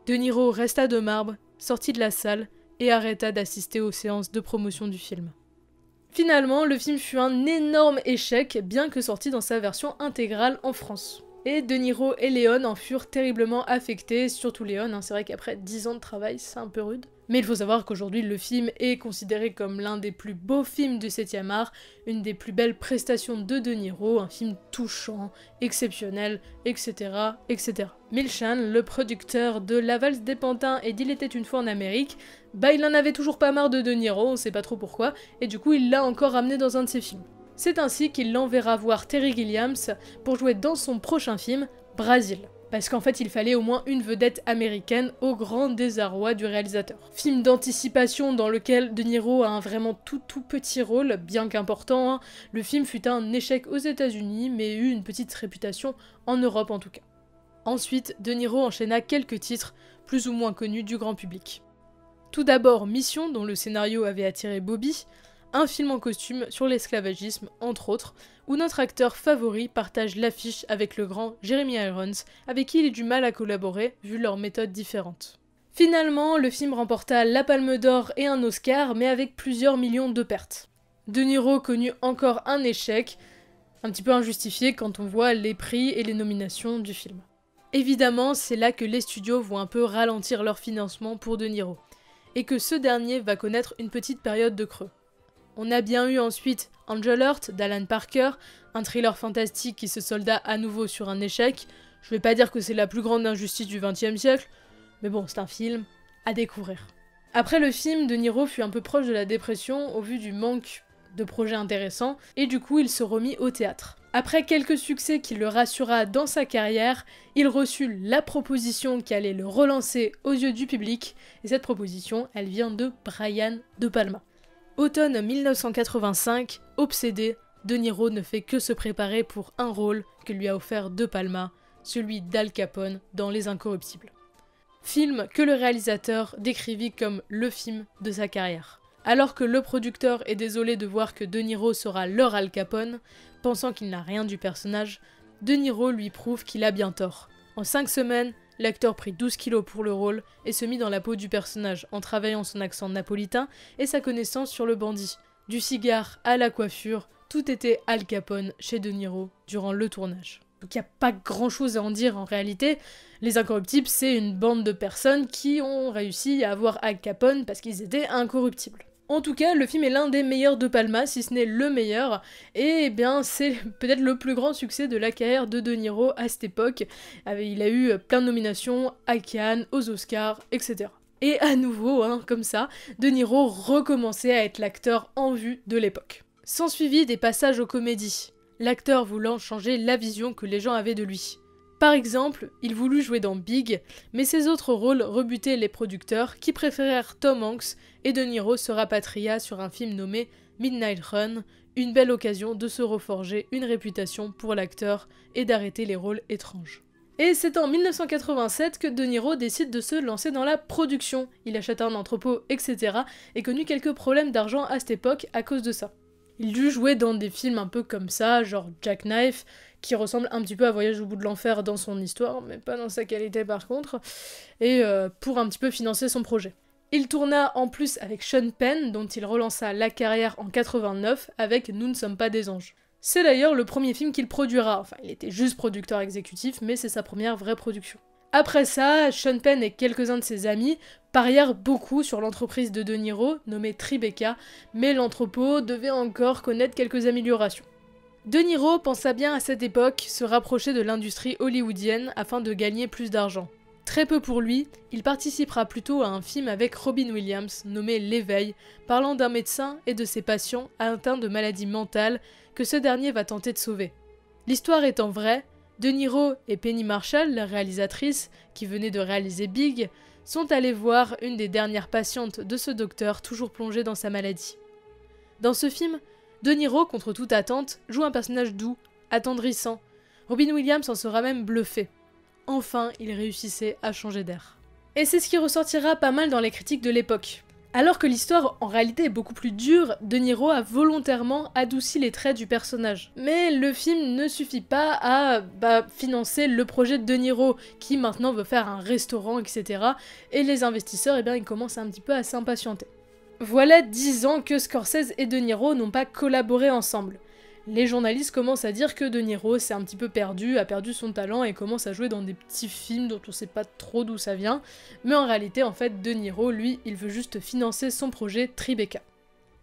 S1: De Niro resta de marbre, sortit de la salle et arrêta d'assister aux séances de promotion du film. Finalement, le film fut un énorme échec, bien que sorti dans sa version intégrale en France. Et De Niro et Leone en furent terriblement affectés, surtout Leone, c'est vrai qu'après 10 ans de travail, c'est un peu rude. Mais il faut savoir qu'aujourd'hui le film est considéré comme l'un des plus beaux films du 7e art, une des plus belles prestations de Niro, un film touchant, exceptionnel, etc. etc. Milchan, le producteur de La Valse des Pantins et d'Il était une fois en Amérique, il en avait toujours pas marre de Niro, on sait pas trop pourquoi, et du coup il l'a encore ramené dans un de ses films. C'est ainsi qu'il l'enverra voir Terry Gilliam pour jouer dans son prochain film, Brazil. Parce qu'en fait il fallait au moins une vedette américaine au grand désarroi du réalisateur. Film d'anticipation dans lequel De Niro a un vraiment tout petit rôle, bien qu'important, hein. Le film fut un échec aux États-Unis mais eut une petite réputation en Europe en tout cas. Ensuite, De Niro enchaîna quelques titres plus ou moins connus du grand public. Tout d'abord Mission, dont le scénario avait attiré Bobby, un film en costume sur l'esclavagisme, entre autres, où notre acteur favori partage l'affiche avec le grand Jeremy Irons, avec qui il a du mal à collaborer, vu leurs méthodes différentes. Finalement, le film remporta la Palme d'Or et un Oscar, mais avec plusieurs millions de pertes. De Niro connut encore un échec, un petit peu injustifié quand on voit les prix et les nominations du film. Évidemment, c'est là que les studios vont un peu ralentir leur financement pour De Niro, et que ce dernier va connaître une petite période de creux. On a bien eu ensuite Angel Heart d'Alan Parker, un thriller fantastique qui se solda à nouveau sur un échec. Je vais pas dire que c'est la plus grande injustice du XXe siècle, mais bon, c'est un film à découvrir. Après le film, De Niro fut un peu proche de la dépression au vu du manque de projets intéressants, et du coup il se remit au théâtre. Après quelques succès qui le rassura dans sa carrière, il reçut la proposition qui allait le relancer aux yeux du public, et cette proposition, elle vient de Brian De Palma. Automne 1985, obsédé, De Niro ne fait que se préparer pour un rôle que lui a offert De Palma, celui d'Al Capone dans Les Incorruptibles. Film que le réalisateur décrivit comme le film de sa carrière. Alors que le producteur est désolé de voir que De Niro sera leur Al Capone, pensant qu'il n'a rien du personnage, De Niro lui prouve qu'il a bien tort. En 5 semaines, l'acteur prit 12 kilos pour le rôle et se mit dans la peau du personnage en travaillant son accent napolitain et sa connaissance sur le bandit. Du cigare à la coiffure, tout était Al Capone chez De Niro durant le tournage. Donc il n'y a pas grand chose à en dire en réalité. Les Incorruptibles, c'est une bande de personnes qui ont réussi à avoir Al Capone parce qu'ils étaient incorruptibles. En tout cas, le film est l'un des meilleurs de Palma, si ce n'est le meilleur, et bien c'est peut-être le plus grand succès de la carrière de De Niro à cette époque. Il a eu plein de nominations à Cannes, aux Oscars, etc. Et à nouveau, comme ça, De Niro recommençait à être l'acteur en vue de l'époque. S'ensuivit des passages aux comédies, l'acteur voulant changer la vision que les gens avaient de lui. Par exemple, il voulut jouer dans Big, mais ses autres rôles rebutaient les producteurs qui préférèrent Tom Hanks et De Niro se rapatria sur un film nommé Midnight Run, une belle occasion de se reforger une réputation pour l'acteur et d'arrêter les rôles étranges. Et c'est en 1987 que De Niro décide de se lancer dans la production. Il achète un entrepôt, etc. et connut quelques problèmes d'argent à cette époque à cause de ça. Il dut jouer dans des films un peu comme ça, genre Jackknife, qui ressemble un petit peu à Voyage au bout de l'enfer dans son histoire, mais pas dans sa qualité par contre, et pour un petit peu financer son projet. Il tourna en plus avec Sean Penn, dont il relança la carrière en 89 avec Nous ne sommes pas des anges. C'est d'ailleurs le premier film qu'il produira, enfin il était juste producteur exécutif, mais c'est sa première vraie production. Après ça, Sean Penn et quelques-uns de ses amis parièrent beaucoup sur l'entreprise de De Niro, nommée Tribeca, mais l'entrepôt devait encore connaître quelques améliorations. De Niro pensa bien à cette époque se rapprocher de l'industrie hollywoodienne afin de gagner plus d'argent. Très peu pour lui, il participera plutôt à un film avec Robin Williams nommé L'Éveil, parlant d'un médecin et de ses patients atteints de maladies mentales que ce dernier va tenter de sauver. L'histoire étant vraie, De Niro et Penny Marshall, la réalisatrice qui venait de réaliser Big, sont allés voir une des dernières patientes de ce docteur toujours plongé dans sa maladie. Dans ce film, De Niro, contre toute attente, joue un personnage doux, attendrissant. Robin Williams en sera même bluffé. Enfin, il réussissait à changer d'air. Et c'est ce qui ressortira pas mal dans les critiques de l'époque. Alors que l'histoire en réalité est beaucoup plus dure, De Niro a volontairement adouci les traits du personnage. Mais le film ne suffit pas à financer le projet de De Niro, qui maintenant veut faire un restaurant, etc. Et les investisseurs, ils commencent un petit peu à s'impatienter. Voilà 10 ans que Scorsese et De Niro n'ont pas collaboré ensemble. Les journalistes commencent à dire que De Niro s'est un petit peu perdu, a perdu son talent et commence à jouer dans des petits films dont on sait pas trop d'où ça vient, mais en réalité, en fait, De Niro, lui, il veut juste financer son projet Tribeca.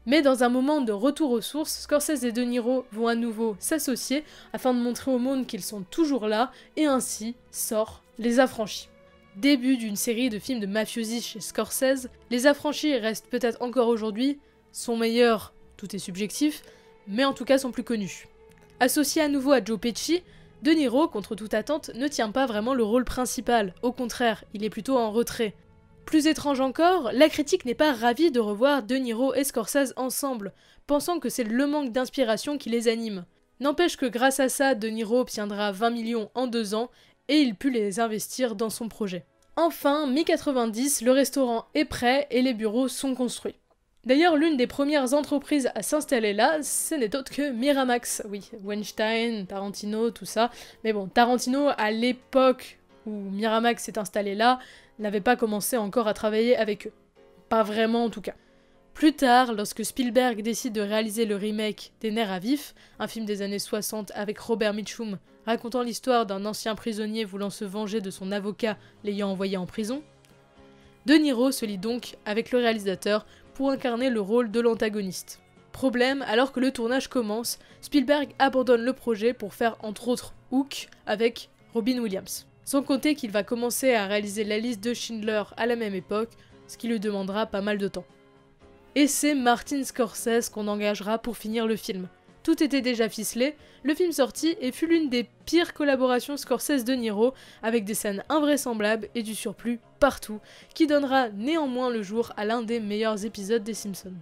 S1: Mais dans un moment de retour aux sources, Scorsese et De Niro vont à nouveau s'associer afin de montrer au monde qu'ils sont toujours là, et ainsi sort Les Affranchis. Début d'une série de films de mafiosi chez Scorsese, Les Affranchis restent peut-être encore aujourd'hui son meilleur, tout est subjectif, mais en tout cas sont plus connus. Associé à nouveau à Joe Pesci, De Niro, contre toute attente, ne tient pas vraiment le rôle principal, au contraire, il est plutôt en retrait. Plus étrange encore, la critique n'est pas ravie de revoir De Niro et Scorsese ensemble, pensant que c'est le manque d'inspiration qui les anime. N'empêche que grâce à ça, De Niro obtiendra 20 millions en 2 ans, et il put les investir dans son projet. Enfin, mi-90, le restaurant est prêt et les bureaux sont construits. D'ailleurs, l'une des premières entreprises à s'installer là, ce n'est autre que Miramax. Oui, Weinstein, Tarantino, tout ça. Mais bon, Tarantino, à l'époque où Miramax s'est installé là, n'avait pas commencé encore à travailler avec eux. Pas vraiment en tout cas. Plus tard, lorsque Spielberg décide de réaliser le remake des Nerfs à vif, un film des années 60 avec Robert Mitchum, racontant l'histoire d'un ancien prisonnier voulant se venger de son avocat l'ayant envoyé en prison, De Niro se lie donc avec le réalisateur pour incarner le rôle de l'antagoniste. Problème, alors que le tournage commence, Spielberg abandonne le projet pour faire entre autres Hook avec Robin Williams. Sans compter qu'il va commencer à réaliser la liste de Schindler à la même époque, ce qui lui demandera pas mal de temps. Et c'est Martin Scorsese qu'on engagera pour finir le film. Tout était déjà ficelé, le film sorti et fut l'une des pires collaborations Scorsese-De Niro, avec des scènes invraisemblables et du surplus partout, qui donnera néanmoins le jour à l'un des meilleurs épisodes des Simpsons.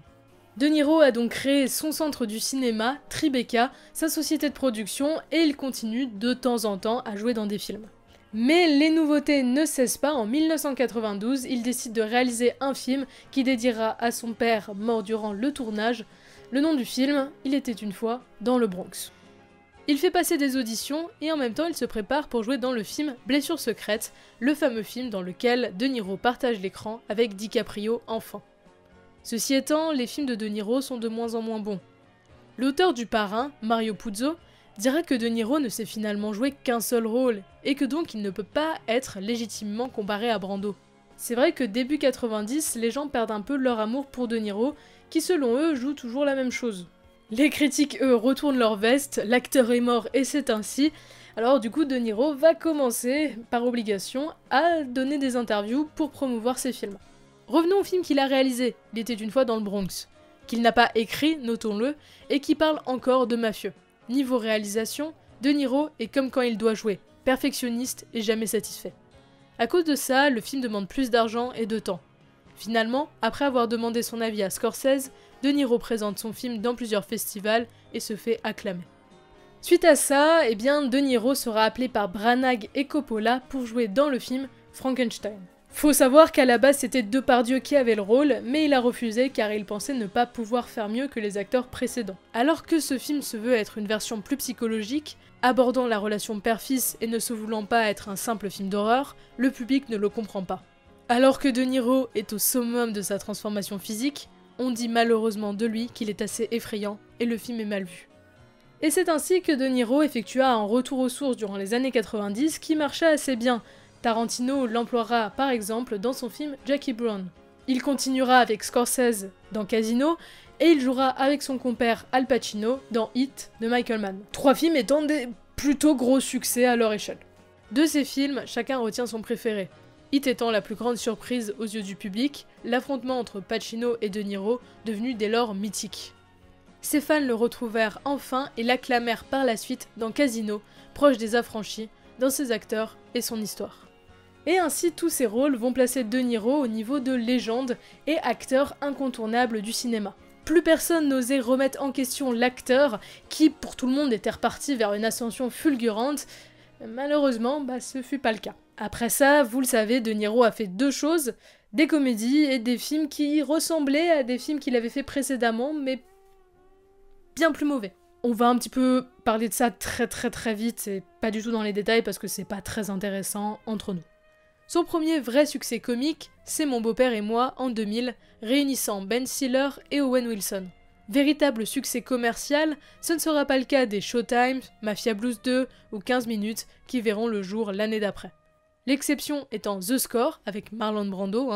S1: De Niro a donc créé son centre du cinéma, Tribeca, sa société de production, et il continue de temps en temps à jouer dans des films. Mais les nouveautés ne cessent pas. En 1992, il décide de réaliser un film qui dédiera à son père mort durant le tournage. Le nom du film, Il était une fois dans le Bronx. Il fait passer des auditions et en même temps il se prépare pour jouer dans le film Blessure secrète, le fameux film dans lequel De Niro partage l'écran avec DiCaprio enfant. Ceci étant, les films de De Niro sont de moins en moins bons. L'auteur du Parrain, Mario Puzo, dira que De Niro ne sait finalement jouer qu'un seul rôle, et que donc il ne peut pas être légitimement comparé à Brando. C'est vrai que début 90, les gens perdent un peu leur amour pour De Niro, qui selon eux joue toujours la même chose. Les critiques, eux, retournent leur veste, l'acteur est mort et c'est ainsi. Alors du coup, De Niro va commencer, par obligation, à donner des interviews pour promouvoir ses films. Revenons au film qu'il a réalisé, Il était une fois dans le Bronx, qu'il n'a pas écrit, notons-le, et qui parle encore de mafieux. Niveau réalisation, De Niro est comme quand il doit jouer, perfectionniste et jamais satisfait. À cause de ça, le film demande plus d'argent et de temps. Finalement, après avoir demandé son avis à Scorsese, De Niro présente son film dans plusieurs festivals et se fait acclamer. Suite à ça, De Niro sera appelé par Branagh et Coppola pour jouer dans le film Frankenstein. Faut savoir qu'à la base c'était Depardieu qui avait le rôle, mais il a refusé car il pensait ne pas pouvoir faire mieux que les acteurs précédents. Alors que ce film se veut être une version plus psychologique, abordant la relation père-fils et ne se voulant pas être un simple film d'horreur, le public ne le comprend pas. Alors que De Niro est au summum de sa transformation physique, on dit malheureusement de lui qu'il est assez effrayant et le film est mal vu. Et c'est ainsi que De Niro effectua un retour aux sources durant les années 90 qui marcha assez bien. Tarantino l'emploiera par exemple dans son film Jackie Brown. Il continuera avec Scorsese dans Casino et il jouera avec son compère Al Pacino dans Hit de Michael Mann. 3 films étant des plutôt gros succès à leur échelle. De ces films, chacun retient son préféré. Hit étant la plus grande surprise aux yeux du public, l'affrontement entre Pacino et De Niro devenu dès lors mythique. Ses fans le retrouvèrent enfin et l'acclamèrent par la suite dans Casino, proche des Affranchis, dans ses acteurs et son histoire. Et ainsi tous ces rôles vont placer De Niro au niveau de légende et acteur incontournable du cinéma. Plus personne n'osait remettre en question l'acteur qui, pour tout le monde, était reparti vers une ascension fulgurante. Malheureusement, ce fut pas le cas. Après ça, vous le savez, De Niro a fait 2 choses, des comédies et des films qui ressemblaient à des films qu'il avait fait précédemment, mais bien plus mauvais. On va un petit peu parler de ça très vite, et pas du tout dans les détails parce que c'est pas très intéressant entre nous. Son premier vrai succès comique, c'est Mon beau-père et moi en 2000, réunissant Ben Stiller et Owen Wilson. Véritable succès commercial, ce ne sera pas le cas des Showtime, Mafia Blues 2 ou 15 minutes qui verront le jour l'année d'après. L'exception étant The Score avec Marlon Brando,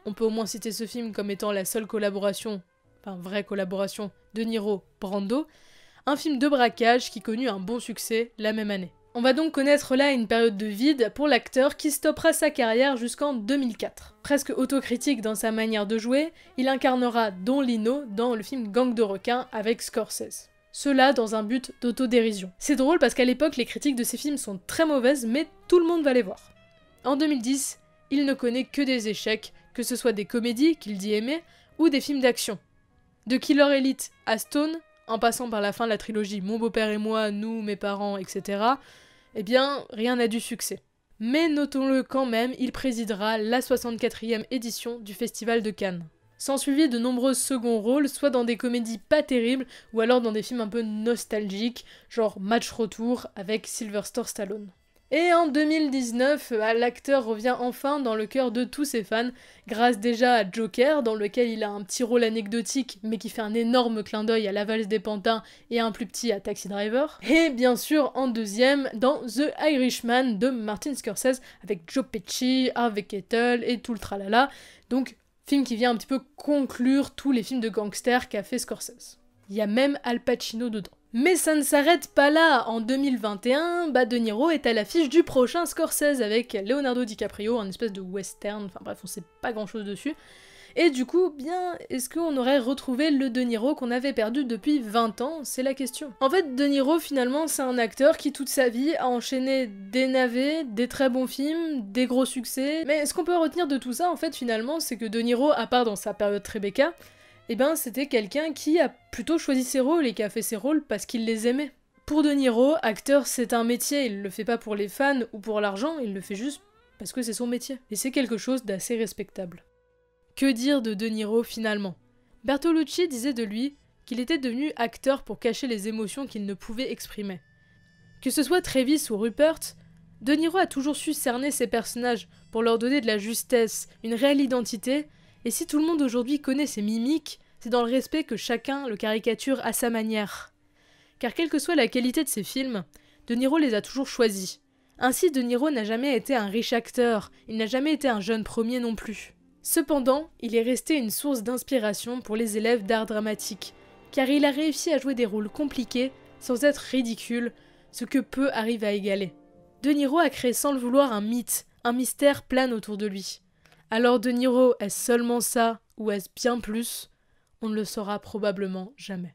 S1: on peut au moins citer ce film comme étant la seule collaboration, enfin vraie collaboration, de Niro-Brando, un film de braquage qui connut un bon succès la même année. On va donc connaître là une période de vide pour l'acteur qui stoppera sa carrière jusqu'en 2004. Presque autocritique dans sa manière de jouer, il incarnera Don Lino dans le film Gang de requins avec Scorsese. Cela dans un but d'autodérision. C'est drôle parce qu'à l'époque, les critiques de ces films sont très mauvaises, mais tout le monde va les voir. En 2010, il ne connaît que des échecs, que ce soit des comédies qu'il dit aimer, ou des films d'action. De Killer Elite à Stone, en passant par la fin de la trilogie Mon beau-père et moi, Nous, mes parents, etc., eh bien, rien n'a du succès. Mais notons-le quand même, il présidera la 64e édition du Festival de Cannes. S'ensuivit de nombreux seconds rôles, soit dans des comédies pas terribles, ou alors dans des films un peu nostalgiques, genre Match Retour avec Sylvester Stallone. Et en 2019, l'acteur revient enfin dans le cœur de tous ses fans, grâce déjà à Joker, dans lequel il a un petit rôle anecdotique, mais qui fait un énorme clin d'œil à La Valse des Pantins et un plus petit à Taxi Driver. Et bien sûr, en deuxième, dans The Irishman de Martin Scorsese, avec Joe Pesci, Harvey Keitel et tout le tralala. Donc, film qui vient un petit peu conclure tous les films de gangsters qu'a fait Scorsese. Il y a même Al Pacino dedans. Mais ça ne s'arrête pas là. En 2021, De Niro est à l'affiche du prochain Scorsese avec Leonardo DiCaprio, un espèce de western, enfin bref, on sait pas grand chose dessus. Et du coup, bien, est-ce qu'on aurait retrouvé le De Niro qu'on avait perdu depuis 20 ans? C'est la question. En fait, De Niro, finalement, c'est un acteur qui, toute sa vie, a enchaîné des navets, des très bons films, des gros succès. Mais ce qu'on peut retenir de tout ça, en fait, finalement, c'est que De Niro, à part dans sa période Tribeca, eh ben c'était quelqu'un qui a plutôt choisi ses rôles et qui a fait ses rôles parce qu'il les aimait. Pour De Niro, acteur c'est un métier, il le fait pas pour les fans ou pour l'argent, il le fait juste parce que c'est son métier. Et c'est quelque chose d'assez respectable. Que dire de Niro finalement? Bertolucci disait de lui qu'il était devenu acteur pour cacher les émotions qu'il ne pouvait exprimer. Que ce soit Travis ou Rupert, De Niro a toujours su cerner ses personnages pour leur donner de la justesse, une réelle identité. Et si tout le monde aujourd'hui connaît ses mimiques, c'est dans le respect que chacun le caricature à sa manière. Car quelle que soit la qualité de ses films, De Niro les a toujours choisis. Ainsi, De Niro n'a jamais été un riche acteur, il n'a jamais été un jeune premier non plus. Cependant, il est resté une source d'inspiration pour les élèves d'art dramatique, car il a réussi à jouer des rôles compliqués sans être ridicule, ce que peu arrivent à égaler. De Niro a créé sans le vouloir un mythe, un mystère plane autour de lui. Alors De Niro, est-ce seulement ça, ou est-ce bien plus? On ne le saura probablement jamais.